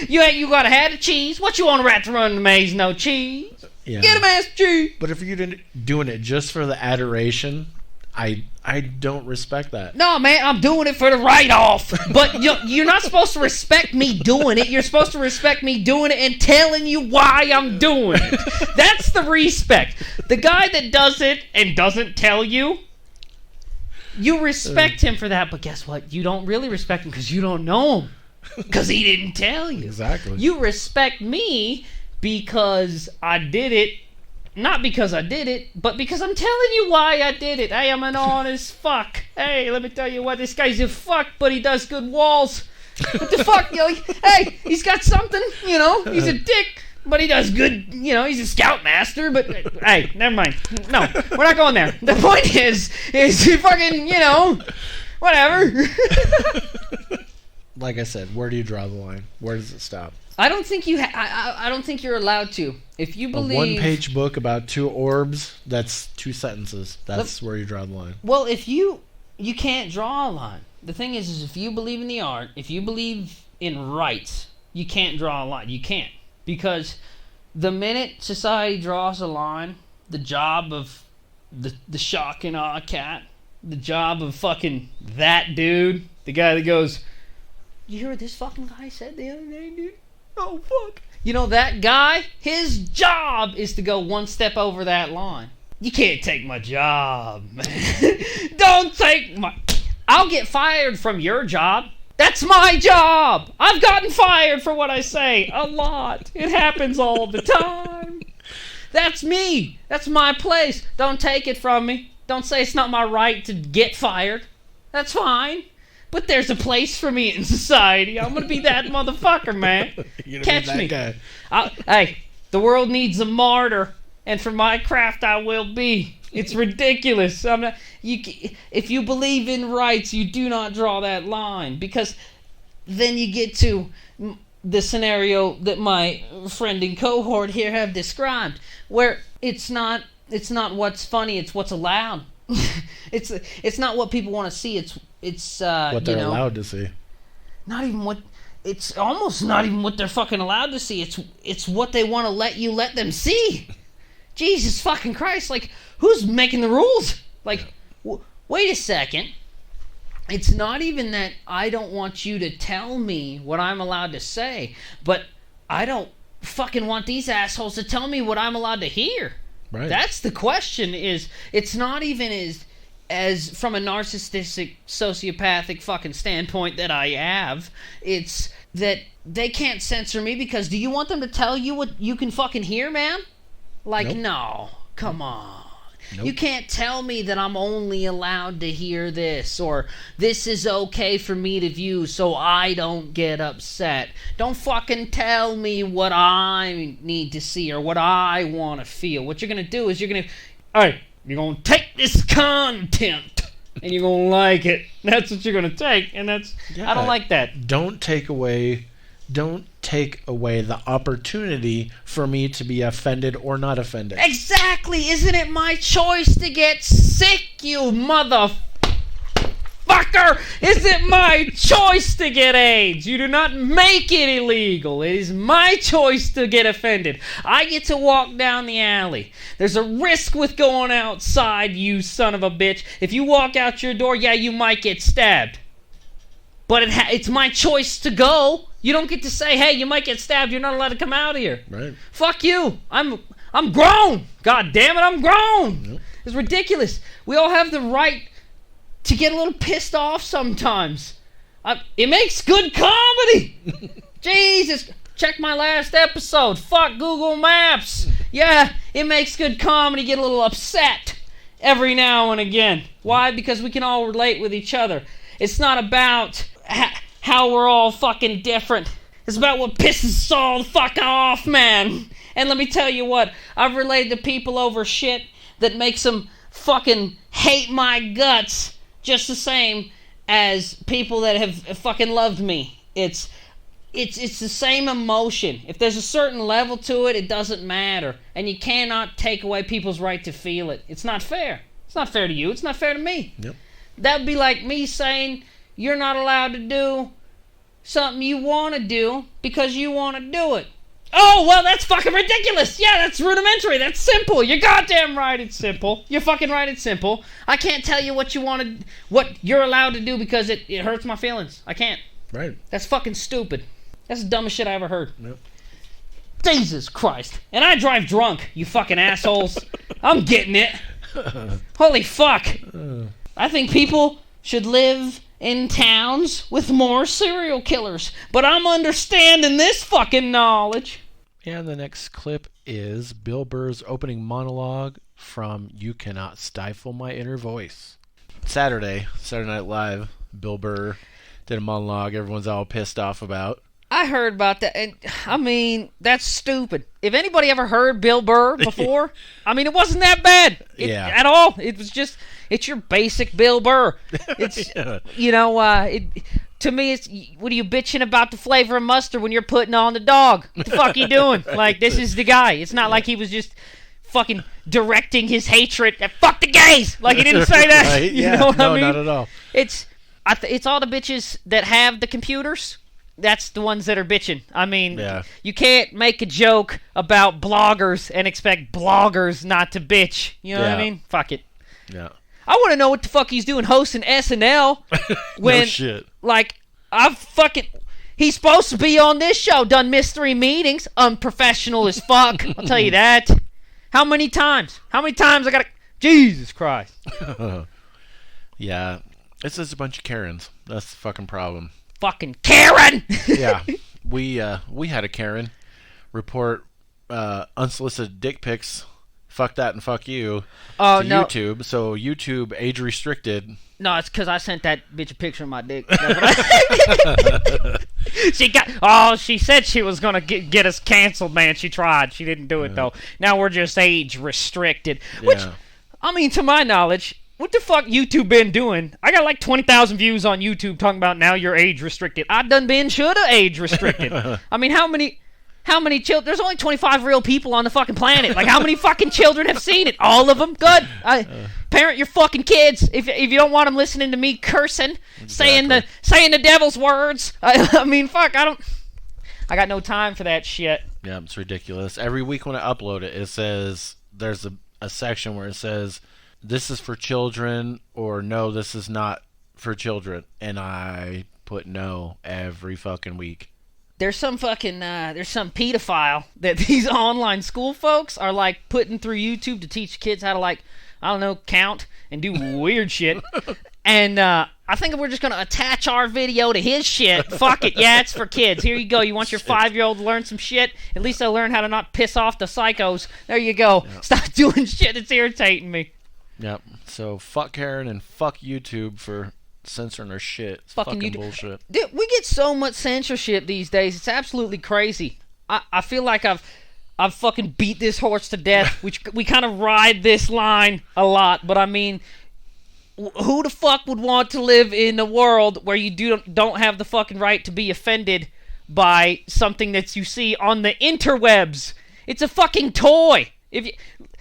you gotta have the cheese. What you want a rat to run the maze? No cheese. Yeah. Get him ass cheese. But if you're doing it just for the adoration I don't respect that. No, man, I'm doing it for the write-off. But you're not supposed to respect me doing it. You're supposed to respect me doing it and telling you why I'm doing it. That's the respect. The guy that does it and doesn't tell you, you respect him for that. But guess what? You don't really respect him because you don't know him. Because he didn't tell you. Exactly. You respect me because I did it. Not because I did it, but because I'm telling you why I did it. Hey, I'm an honest fuck. Hey, let me tell you what, this guy's a fuck, but he does good walls. What the fuck, hey, he's got something, he's a dick, but he does good, he's a scoutmaster, but, hey, never mind. No, we're not going there. The point is fucking, whatever. Like I said, where do you draw the line? Where does it stop? I don't think I don't think you're allowed to. If you believe a one-page book about two orbs, that's 2 sentences. That's where you draw the line. Well, if you can't draw a line. The thing is if you believe in the art, if you believe in rights, you can't draw a line. You can't. Because the minute society draws a line, the job of the shock and awe cat, the job of fucking that dude, the guy that goes, you hear what this fucking guy said the other day, dude? Oh, fuck. That guy, his job is to go one step over that line. You can't take my job, man. Don't take my... I'll get fired from your job. That's my job. I've gotten fired for what I say a lot. It happens all the time. That's me. That's my place. Don't take it from me. Don't say it's not my right to get fired. That's fine. But there's a place for me in society. I'm going to be that motherfucker, man. Catch me. Guy. Hey, the world needs a martyr, and for my craft I will be. It's ridiculous. If you believe in rights, you do not draw that line, because then you get to the scenario that my friend and cohort here have described, where it's not what's funny, it's what's allowed. It's not what people want to see. It's what they're allowed to see. Not even what. It's almost not even what they're fucking allowed to see. It's what they want to let them see. Jesus fucking Christ! Like, who's making the rules? Like, wait a second. It's not even that I don't want you to tell me what I'm allowed to say, but I don't fucking want these assholes to tell me what I'm allowed to hear. Right. That's the question. It's not even as from a narcissistic, sociopathic fucking standpoint that I have. It's that they can't censor me because do you want them to tell you what you can fucking hear, man? Like, nope. No. Come on. Nope. You can't tell me that I'm only allowed to hear this, or this is okay for me to view so I don't get upset. Don't fucking tell me what I need to see or what I want to feel. What you're going to do is you're going to take this content and you're going to like it. That's what you're going to take, and I don't like that. Don't take away the opportunity for me to be offended or not offended. Exactly. Isn't it my choice to get sick, you motherfucker? Is it my choice to get AIDS? You do not make it illegal. It is my choice to get offended. I get to walk down the alley. There's a risk with going outside, you son of a bitch. If you walk out your door, yeah, you might get stabbed. But it's my choice to go. You don't get to say, hey, you might get stabbed. You're not allowed to come out of here. Right. Fuck you. I'm grown. God damn it, I'm grown. Yep. It's ridiculous. We all have the right to get a little pissed off sometimes. It makes good comedy. Jesus. Check my last episode. Fuck Google Maps. Yeah, it makes good comedy. Get a little upset every now and again. Why? Because we can all relate with each other. It's not about how we're all fucking different. It's about what pisses us all the fuck off, man. And let me tell you what, I've related to people over shit that makes them fucking hate my guts just the same as people that have fucking loved me. It's the same emotion. If there's a certain level to it, it doesn't matter. And you cannot take away people's right to feel it. It's not fair. It's not fair to you. It's not fair to me. Yep. That would be like me saying you're not allowed to do something you want to do because you want to do it. Oh, well, that's fucking ridiculous. Yeah, that's rudimentary. That's simple. You're goddamn right it's simple. You're fucking right it's simple. I can't tell you what you're allowed to do because it hurts my feelings. I can't. Right. That's fucking stupid. That's the dumbest shit I ever heard. Yep. Jesus Christ. And I drive drunk, you fucking assholes. I'm getting it. Holy fuck. I think people should live in towns with more serial killers. But I'm understanding this fucking knowledge. And the next clip is Bill Burr's opening monologue from You Cannot Stifle My Inner Voice. Saturday Night Live, Bill Burr did a monologue everyone's all pissed off about. I heard about that, and I mean, that's stupid. If anybody ever heard Bill Burr before, I mean, it wasn't that bad at all. It was just, it's your basic Bill Burr. It's, to me, it's, what are you bitching about the flavor of mustard when you're putting on the dog? What the fuck are you doing? Like, this is the guy. It's not like he was just fucking directing his hatred at fuck the gays. Like, he didn't say that. Right? You know what I mean? Not at all. It's all the bitches that have the computers. That's the ones that are bitching. I mean, you can't make a joke about bloggers and expect bloggers not to bitch. You know what I mean? Fuck it. Yeah. I want to know what the fuck he's doing hosting SNL when, no shit. Like, he's supposed to be on this show, done mystery meetings, unprofessional as fuck. I'll tell you that. How many times? I gotta... Jesus Christ. Yeah. It's just a bunch of Karens. That's the fucking problem. Fucking Karen! Yeah. We had a Karen report unsolicited dick pics, fuck that and fuck you, to YouTube. So YouTube age restricted. No, it's because I sent that bitch a picture of my dick. She said she was going to get us canceled, man. She tried. She didn't do it, though. Now we're just age restricted. Which, I mean, to my knowledge... What the fuck YouTube been doing? I got like 20,000 views on YouTube talking about now you're age restricted. I done been shoulda age restricted. I mean, how many children? There's only 25 real people on the fucking planet. Like, how many fucking children have seen it? All of them? Good. Parent your fucking kids if you don't want them listening to me cursing, saying the devil's words. I mean, fuck. I got no time for that shit. Yeah, it's ridiculous. Every week when I upload it, it says there's a section where it says, this is for children, or no, this is not for children. And I put no every fucking week. There's some pedophile that these online school folks are like putting through YouTube to teach kids how to, like, I don't know, count and do weird shit. And I think we're just going to attach our video to his shit. Fuck it. Yeah, it's for kids. Here you go. You want your 5-year-old to learn some shit? At least they'll learn how to not piss off the psychos. There you go. Yep. Stop doing shit that's irritating me. Yep. So fuck Karen and fuck YouTube for censoring our shit. It's fucking bullshit. Dude, we get so much censorship these days. It's absolutely crazy. I feel like I've fucking beat this horse to death. We kind of ride this line a lot, but I mean, who the fuck would want to live in a world where you don't have the fucking right to be offended by something that you see on the interwebs? It's a fucking toy.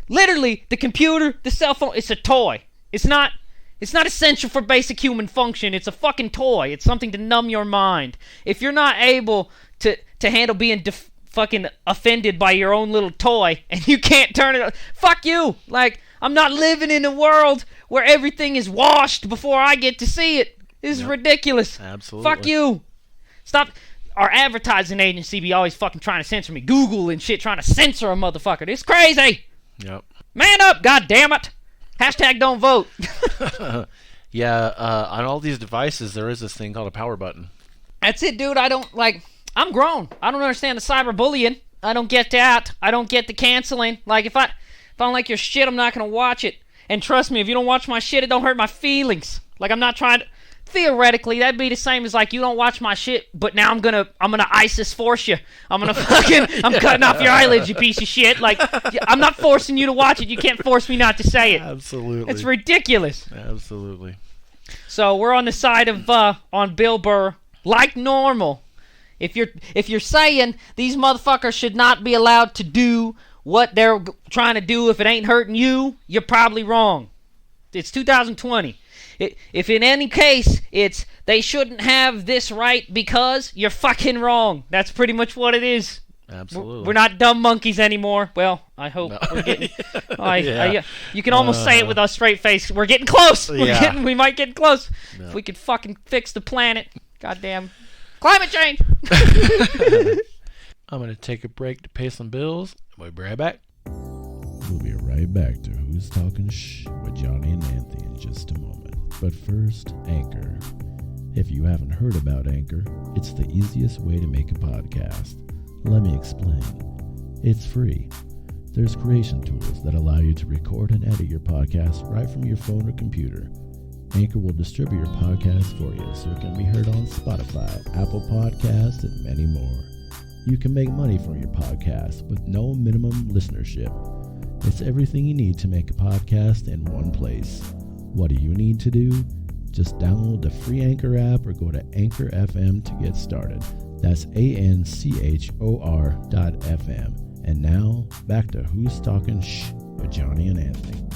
Literally, the computer, the cell phone, it's a toy. It's not essential for basic human function. It's a fucking toy. It's something to numb your mind. If you're not able to handle being fucking offended by your own little toy and you can't turn it on, fuck you. Like, I'm not living in a world where everything is washed before I get to see it. This is ridiculous. Absolutely. Fuck you. Stop. Our advertising agency be always fucking trying to censor me. Google and shit trying to censor a motherfucker. It's crazy. Yep. Man up, goddammit. Hashtag don't vote. On all these devices, there is this thing called a power button. That's it, dude. I'm grown. I don't understand the cyberbullying. I don't get that. I don't get the canceling. Like, if I don't like your shit, I'm not going to watch it. And trust me, if you don't watch my shit, it don't hurt my feelings. Like, I'm not trying to... Theoretically, that'd be the same as, like, you don't watch my shit, but now I'm gonna ISIS force you. I'm cutting off your eyelids, you piece of shit. Like, I'm not forcing you to watch it. You can't force me not to say it. Absolutely. It's ridiculous. Absolutely. So we're on the side of on Bill Burr, like normal. If you're saying these motherfuckers should not be allowed to do what they're trying to do if it ain't hurting you, you're probably wrong. It's 2020. If in any case it's they shouldn't have this right because, you're fucking wrong. That's pretty much what it is. Absolutely. We're not dumb monkeys anymore. Well, I hope we're getting. You can almost say it with a straight face. We're getting close. We might get close. No. If we could fucking fix the planet. Goddamn climate change. I'm gonna take a break to pay some bills. We'll be right back. We'll be right back to Who's Talking Shh with Johnny and Anthony in just a moment. But first, Anchor. If you haven't heard about Anchor, it's the easiest way to make a podcast. Let me explain. It's free. There's creation tools that allow you to record and edit your podcast right from your phone or computer. Anchor will distribute your podcast for you so it can be heard on Spotify, Apple Podcasts, and many more. You can make money from your podcast with no minimum listenership. It's everything you need to make a podcast in one place. What do you need to do? Just download the free Anchor app or go to Anchor FM to get started. That's ANCHOR.FM. And now, back to Who's Talking Shh with Johnny and Anthony.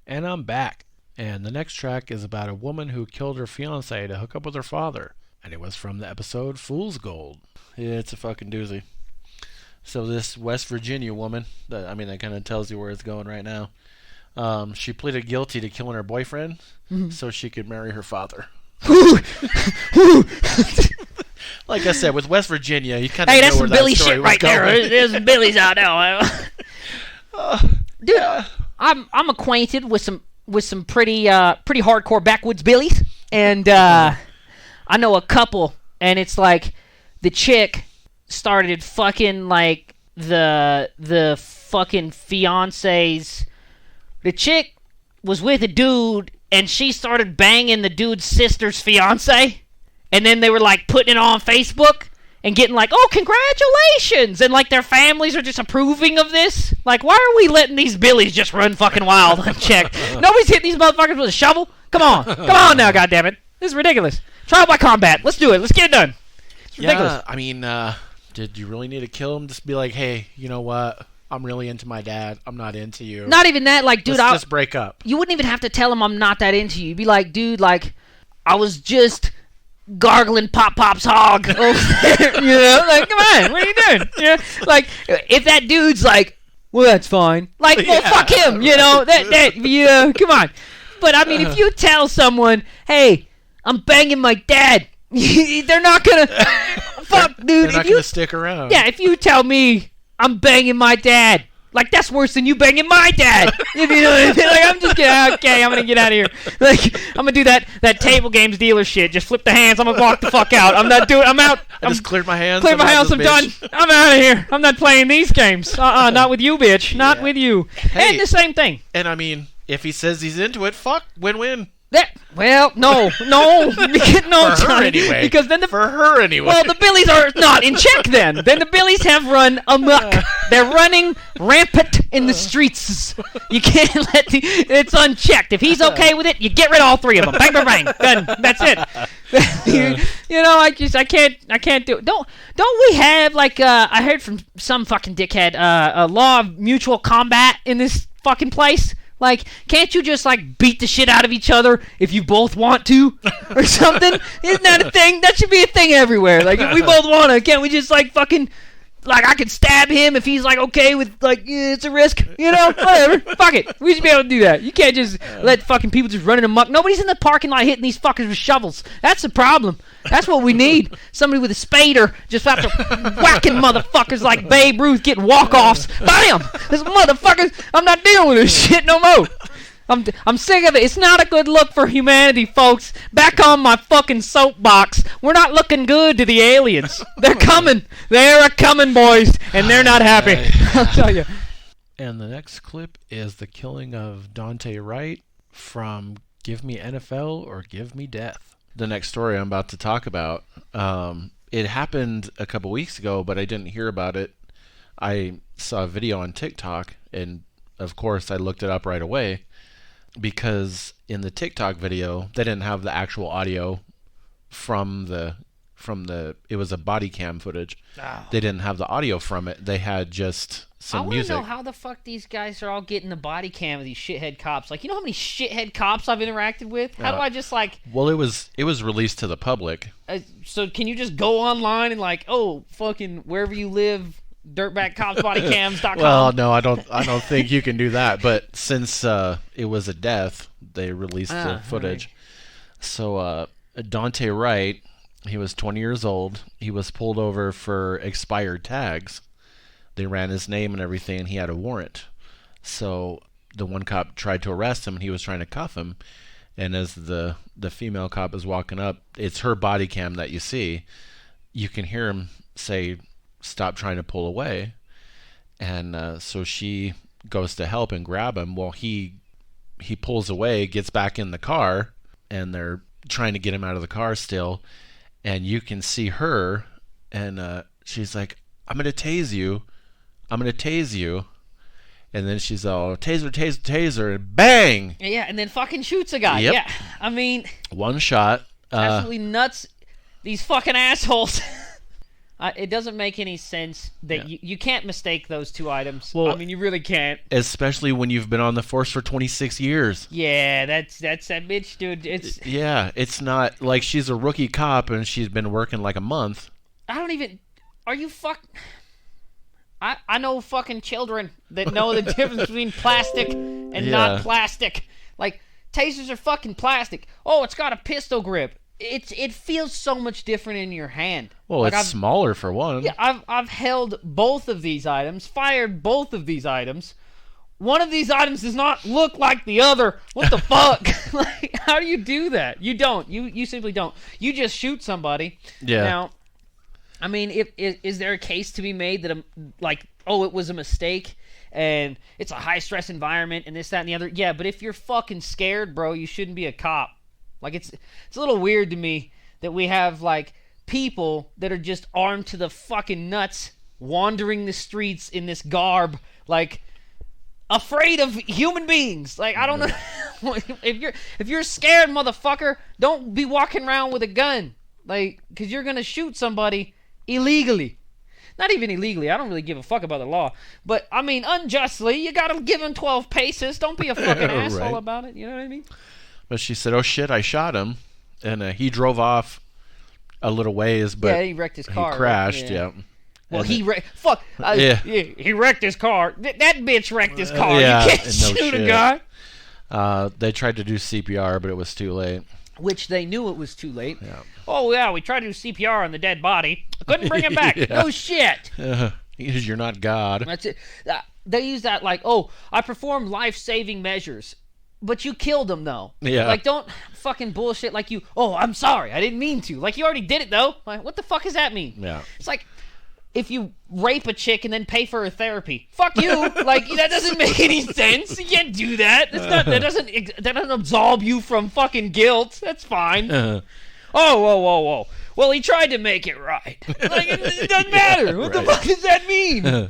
And I'm back. And the next track is about a woman who killed her fiancé to hook up with her father. And it was from the episode Fool's Gold. Yeah, it's a fucking doozy. So this West Virginia woman, that kind of tells you where it's going right now. She pleaded guilty to killing her boyfriend so she could marry her father. Like I said, with West Virginia, you kind of know where that story was going. Hey, that's some Billy shit right there. There's some Billies out there. Dude, I'm acquainted with some pretty hardcore backwoods Billies, and I know a couple, and it's like the chick started fucking like the fucking fiance's. The chick was with a dude, and she started banging the dude's sister's fiance. And then they were, like, putting it on Facebook and getting like, oh, congratulations! And, like, their families are just approving of this. Like, why are we letting these Billies just run fucking wild unchecked? Nobody's hitting these motherfuckers with a shovel? Come on. Come on now, goddammit. This is ridiculous. Trial by combat. Let's do it. Let's get it done. It's ridiculous. Yeah, did you really need to kill him? Just be like, hey, you know what? I'm really into my dad. I'm not into you. Not even that. Like, dude, let's just break up. You wouldn't even have to tell him I'm not that into you. You'd be like, dude, like, I was just gargling Pop's hog over there, you know? Like, come on, what are you doing? You know? Like, if that dude's like, well, that's fine. Like, well, fuck him, you know? Come on. But, I mean, if you tell someone, hey, I'm banging my dad, they're not gonna, fuck, dude. They're not gonna stick around. Yeah, if you tell me I'm banging my dad, like, that's worse than you banging my dad. You know what I mean? Like, I'm just kidding. Okay, I'm going to get out of here. Like, I'm going to do that table games dealer shit. Just flip the hands. I'm going to walk the fuck out. I'm not doing I'm out. I just cleared my hands. Cleared my house. I'm done. I'm out of here. I'm not playing these games. Not with you, bitch. Not with you. Hey, and the same thing. And, I mean, if he says he's into it, fuck, win-win. Well, no, for her anyway. Because then for her anyway. Well, the Billies are not in check then. Then the Billies have run amok. They're running rampant in the streets. You can't let it's unchecked. If he's okay with it, you get rid of all three of them. Bang, bang, bang. Done. That's it. you know, I can't do it. Don't we have, like, I heard from some fucking dickhead, a law of mutual combat in this fucking place? Like, can't you just, like, beat the shit out of each other if you both want to? Or something? Isn't that a thing? That should be a thing everywhere. Like, if we both want to, can't we just, like, fucking... Like, I could stab him if he's, like, okay with, like, it's a risk, you know? Whatever. Fuck it. We should be able to do that. You can't just let fucking people just running amok. Nobody's in the parking lot hitting these fuckers with shovels. That's the problem. That's what we need. Somebody with a spader just out there whacking motherfuckers like Babe Ruth getting walk-offs. Bam! This motherfuckers, I'm not dealing with this shit no more. I'm sick of it. It's not a good look for humanity, folks. Back on my fucking soapbox. We're not looking good to the aliens. They're coming. They're a-coming, boys. And they're not happy. I'll tell you. And the next clip is the killing of Dante Wright from Give Me NFL or Give Me Death. The next story I'm about to talk about, it happened a couple weeks ago, but I didn't hear about it. I saw a video on TikTok, and of course I looked it up right away. Because in the TikTok video, they didn't have the actual audio from the it was a body cam footage. Oh. They didn't have the audio from it. They had just some music. I want to know how the fuck these guys are all getting the body cam of these shithead cops. Like, you know how many shithead cops I've interacted with? How do I just like... Well, it was released to the public. So can you just go online and like, oh, fucking wherever you live, dirtbagcopsbodycams.com? Well, no, I don't think you can do that. But since it was a death, they released the footage. Right. So Dante Wright, he was 20 years old. He was pulled over for expired tags. They ran his name and everything, and he had a warrant. So the one cop tried to arrest him, and he was trying to cuff him. And as the female cop is walking up, it's her body cam that you see. You can hear him say, "Stop trying to pull away." And so she goes to help and grab him. Well, he pulls away, gets back in the car, and they're trying to get him out of the car still. And you can see her, and she's like, "I'm going to tase you. I'm going to tase you." And then she's all, "Taser, taser, taser," and bang! Yeah, and then fucking shoots a guy. Yep. Yeah, I mean... One shot. Absolutely nuts. These fucking assholes. It doesn't make any sense that you can't mistake those two items. Well, I mean, you really can't. Especially when you've been on the force for 26 years. Yeah, that's that bitch, dude. It's not like she's a rookie cop and she's been working like a month. Are you I know fucking children that know the difference between plastic and not plastic. Like, tasers are fucking plastic. Oh, it's got a pistol grip. It feels so much different in your hand. Well, like it's smaller for one. Yeah, I've held both of these items, fired both of these items. One of these items does not look like the other. What the fuck? Like, how do you do that? You don't. You simply don't. You just shoot somebody. Yeah. Now, I mean, is there a case to be made that it was a mistake and it's a high stress environment and this, that, and the other? Yeah, but if you're fucking scared, bro, you shouldn't be a cop. Like, it's a little weird to me that we have like people that are just armed to the fucking nuts, wandering the streets in this garb, like afraid of human beings. Like, I don't know. if you're scared, motherfucker, don't be walking around with a gun, like, because you're gonna shoot somebody illegally. Not even illegally. I don't really give a fuck about the law. But, I mean, unjustly, you gotta give him 12 paces. Don't be a fucking asshole about it. You know what I mean? But she said, "Oh shit, I shot him," and he drove off a little ways, but he wrecked his car. He crashed. Right? Yeah. Well, he wrecked his car. That bitch wrecked his car. You can't shoot a guy. They tried to do CPR, but it was too late. Which they knew it was too late. Yeah. Oh yeah, we tried to do CPR on the dead body. Couldn't bring him back. No shit. Because you're not God. That's it. They use that like, oh, I performed life-saving measures. But you killed him, though. Yeah. Like, don't fucking bullshit like you, oh, I'm sorry, I didn't mean to. Like, you already did it, though. Like, what the fuck does that mean? Yeah. It's like if you rape a chick and then pay for her therapy. Fuck you. Like, that doesn't make any sense. You can't do that. That doesn't absolve you from fucking guilt. That's fine. Oh, whoa. Well, he tried to make it right. Like, it doesn't matter. What the fuck does that mean?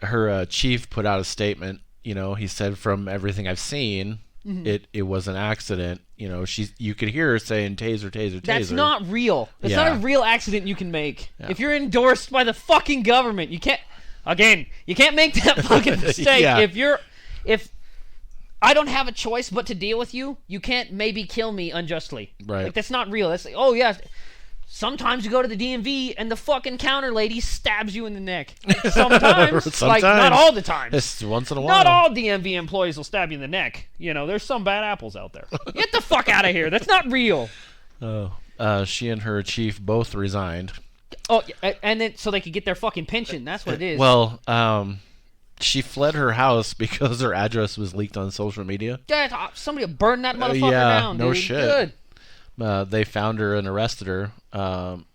Her chief put out a statement. You know, he said, "From everything I've seen, it was an accident." You know, you could hear her saying, "Taser, taser, taser." That's not real. That's not a real accident you can make. Yeah. If you're endorsed by the fucking government, you can't make that fucking mistake. Yeah. If I don't have a choice but to deal with you, you can't maybe kill me unjustly. Right. Like, that's not real. That's like, oh yeah. Sometimes you go to the DMV and the fucking counter lady stabs you in the neck. Sometimes. Like, not all the time. It's once in a while. Not all DMV employees will stab you in the neck. You know, there's some bad apples out there. Get the fuck out of here. That's not real. She and her chief both resigned. Oh, and then so they could get their fucking pension. That's what it is. Well, she fled her house because her address was leaked on social media. Yeah, somebody burned that motherfucker down, dude. No shit. Good. They found her and arrested her.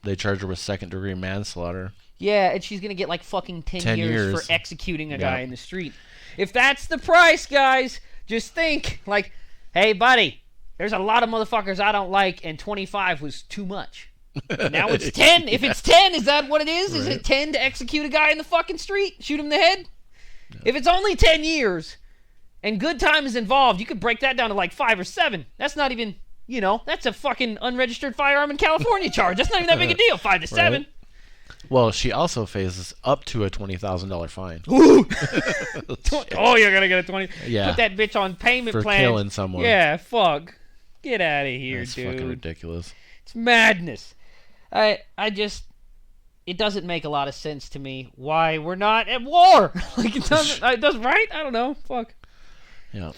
They charged her with second-degree manslaughter. Yeah, and she's going to get like fucking 10 years for executing a guy in the street. If that's the price, guys, just think, like, hey, buddy, there's a lot of motherfuckers I don't like, and 25 was too much. Now it's 10. If it's 10, is that what it is? Is it 10 to execute a guy in the fucking street? Shoot him in the head? No. If it's only 10 years and good time is involved, you could break that down to like 5 or 7. That's not even You know, that's a fucking unregistered firearm in California charge. That's not even that big a deal. 5 to 7. Right. Well, she also faces up to a $20,000 fine. Ooh. Oh, you're gonna get a 20. Yeah. Put that bitch on payment For plan. killing someone. Yeah, fuck. Get out of here, That's dude. fucking ridiculous. It's madness. I just, it doesn't make a lot of sense to me why we're not at war. Like it doesn't, right? I don't know. Fuck. Yeah.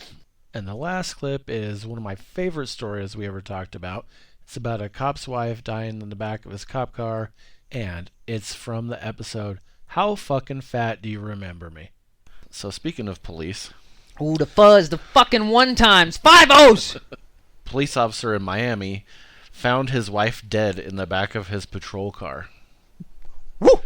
And the last clip is one of my favorite stories we ever talked about. It's about a cop's wife dying in the back of his cop car, and it's from the episode How Fucking Fat Do You Remember Me? So speaking of police, Ooh, the fuzz, the fucking one times, 5 O's. police officer in Miami found his wife dead in the back of his patrol car. Woo.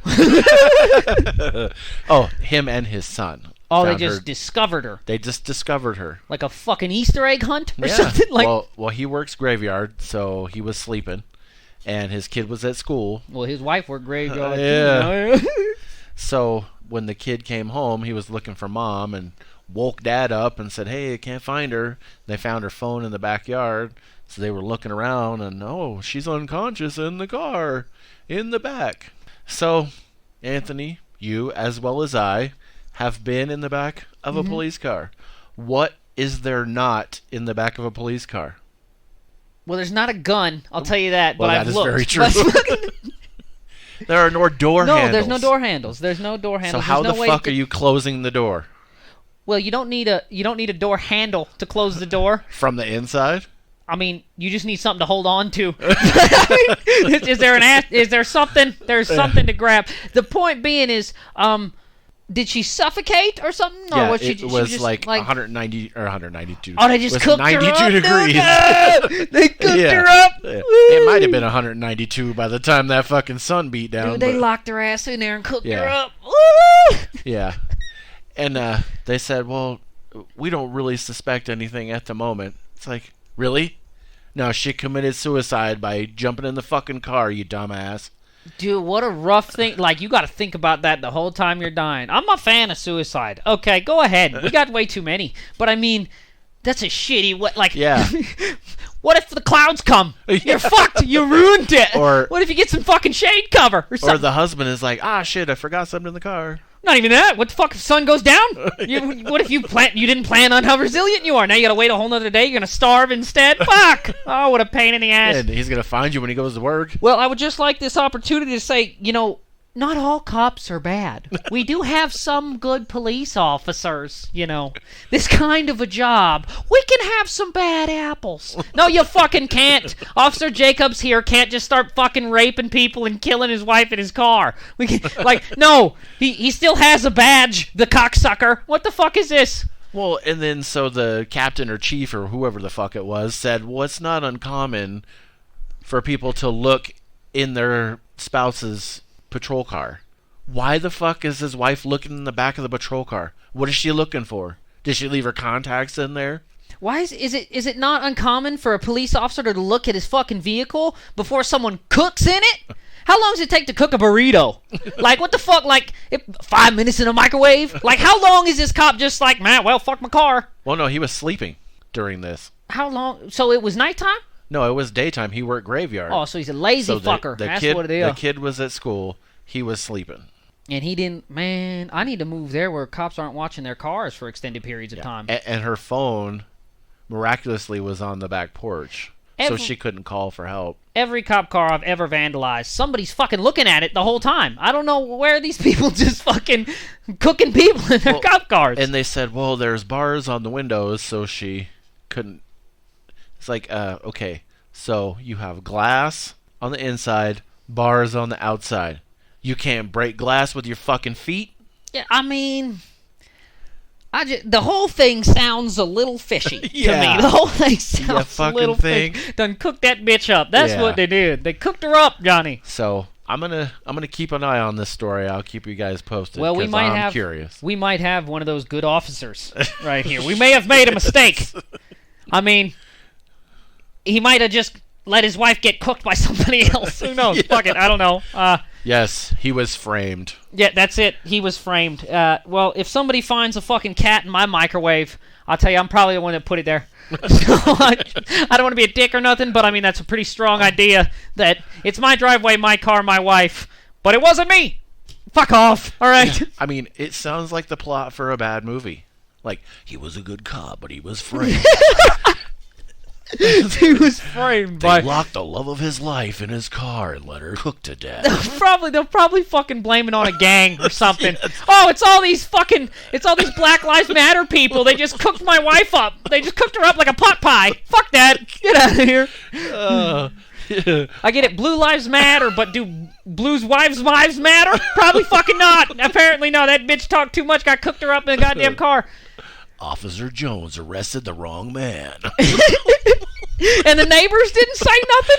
Oh, him and his son. Oh, they found just her. discovered her. They just discovered her. Like a fucking Easter egg hunt or Yeah. something? Like, Well, he works graveyard, so he was sleeping, and his kid was at school. well, his wife worked graveyard. Yeah. Too. So when the kid came home, he was looking for mom and woke dad up and said, "Hey, I can't find her." They found her phone in the backyard, so they were looking around, and oh, she's unconscious in the car, in the back. So, Anthony, you as well as I have been in the back of a police car. What is there not in the back of a police car? Well, there's not a gun, I'll tell you that, Well, but that I've is looked. very true. There are no door handles. No, there's no door handles. There's no door So handles. how There's the no way fuck to are you closing the door? Well, you don't need a door handle to close the door. From the inside? I mean, you just need something to hold on to. Is there something? There's something to grab. The point being is, did she suffocate or something? Or Yeah, was she, it she was just, like 190 or 192. Oh, they just It was cooked 92 her up. degrees. Dude. They cooked Yeah. her up. Yeah. Woo. It might have been 192 by the time that fucking sun beat down. Dude, they but- locked her ass in there and cooked her Yeah. up. Woo! Yeah. And they said, well, we don't really suspect anything at the moment. It's like, really? No, she committed suicide by jumping in the fucking car, you dumbass. Dude, what a rough thing. Like, you got to think about that the whole time you're dying. I'm a fan of suicide. Okay, go ahead. We got way too many. But, I mean, that's a shitty... Yeah. What if the clouds come? You're fucked. You ruined it. Or- what if you get some fucking shade cover or Or something? the husband is like, shit, I forgot something in the car. Not even that. What the fuck if the sun goes down? What if you didn't plan on how resilient you are? Now you got to wait a whole nother day. You're going to starve instead? Fuck. Oh, what a pain in the ass. And he's going to find you when he goes to work. Well, I would just like this opportunity to say, not all cops are bad. We do have some good police officers, This kind of a job. We can have some bad apples. No, you fucking can't. Officer Jacobs here can't just start fucking raping people and killing his wife in his car. We can, no. He still has a badge, the cocksucker. What the fuck is this? Well, and then so the captain or chief or whoever the fuck it was said, well, it's not uncommon for people to look in their spouse's patrol car. Why the fuck is his wife looking in the back of the patrol car? What is she looking for? Did she leave her contacts in there? Why is it not uncommon for a police officer to look at his fucking vehicle before someone cooks in it? How long does it take to cook a burrito? What the fuck? 5 minutes in a microwave? How long is this cop just man, well, fuck my car? Well, no, he was sleeping during this. How long? So it was nighttime? No, it was daytime. He worked graveyard. Oh, so he's a lazy So fucker. That's kid, what it is. The kid was at school. He was sleeping. And he didn't... Man, I need to move there where cops aren't watching their cars for extended periods of time. And her phone miraculously was on the back porch. So she couldn't call for help. Every cop car I've ever vandalized, somebody's fucking looking at it the whole time. I don't know where these people just fucking cooking people in their cop cars. And they said, well, there's bars on the windows, so she couldn't... It's like, okay, so you have glass on the inside, bars on the outside. You can't break glass with your fucking feet? Yeah, I mean... the whole thing sounds a little fishy to me. The whole thing sounds a little fishy. Done cooked that bitch up. That's what they did. They cooked her up, Johnny. So I'm gonna keep an eye on this story. I'll keep you guys posted. Well, I'm curious. We might have one of those good officers right here. We may have made a mistake. I mean, he might have just let his wife get cooked by somebody else. Who knows? Fuck it. I don't know. Yes, he was framed. Yeah, that's it. He was framed. Well, if somebody finds a fucking cat in my microwave, I'll tell you, I'm probably the one that put it there. So I don't want to be a dick or nothing, but I mean, that's a pretty strong idea that it's my driveway, my car, my wife, but it wasn't me. Fuck off, all right? I mean, it sounds like the plot for a bad movie. Like, he was a good cop, but he was framed. He was framed by... They locked the love of his life in his car and let her cook to death. They'll probably fucking blame it on a gang or something. Oh, it's all these Black Lives Matter people. They just cooked my wife up. They just cooked her up like a pot pie. Fuck that. Get out of here. Yeah. I get it. Blue lives matter, but do Blue's wives' lives matter? Probably fucking not. Apparently no. That bitch talked too much, got cooked her up in a goddamn car. Officer Jones arrested the wrong man. And the neighbors didn't say nothing?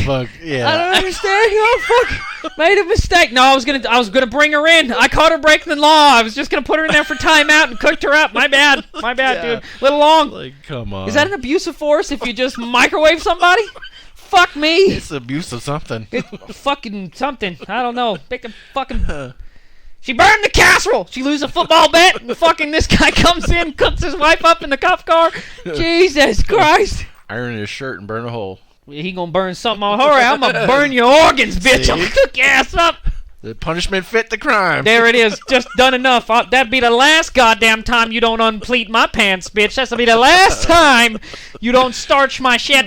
Fuck, yeah. I don't understand. Oh, fuck. Made a mistake. No, I was gonna bring her in. I caught her breaking the law. I was just gonna put her in there for timeout and cooked her up. My bad, dude. Little long. Like, come on. Is that an abuse of force if you just microwave somebody? Fuck me. It's abuse of something. It's fucking something. I don't know. Pick a fucking... She burned the casserole. She loses a football bet, and fucking this guy comes in, cooks his wife up in the cop car. Jesus Christ. Iron his shirt and burn a hole. He gonna burn something on her. I'm gonna burn your organs, bitch. I'm gonna cook your ass up. The punishment fit the crime. There it is. Just done enough. That'd be the last goddamn time you don't unpleat my pants, bitch. That'll be the last time you don't starch my shit.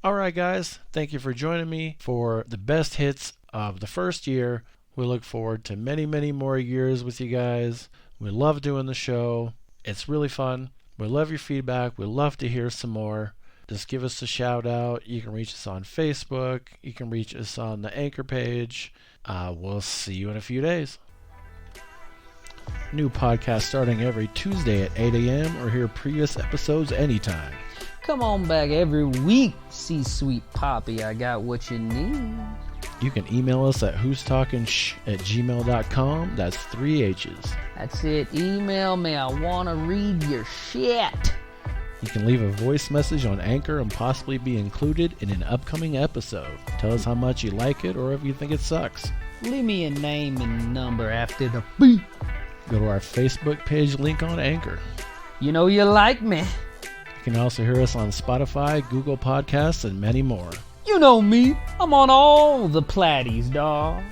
All right, guys. Thank you for joining me for the best hits of the first year. We look forward to many, many more years with you guys. We love doing the show. It's really fun. We love your feedback. We love to hear some more. Just give us a shout out. You can reach us on Facebook. You can reach us on the Anchor page. We'll see you in a few days. New podcast starting every Tuesday at 8 a.m. or hear previous episodes anytime. Come on back every week, C-Sweet Poppy. I got what you need. You can email us at whostalkingshh@gmail.com. That's 3 H's. That's it. Email me. I want to read your shit. You can leave a voice message on Anchor and possibly be included in an upcoming episode. Tell us how much you like it or if you think it sucks. Leave me a name and number after the beep. Go to our Facebook page link on Anchor. You know you like me. You can also hear us on Spotify, Google Podcasts, and many more. You know me. I'm on all the platties, dawg.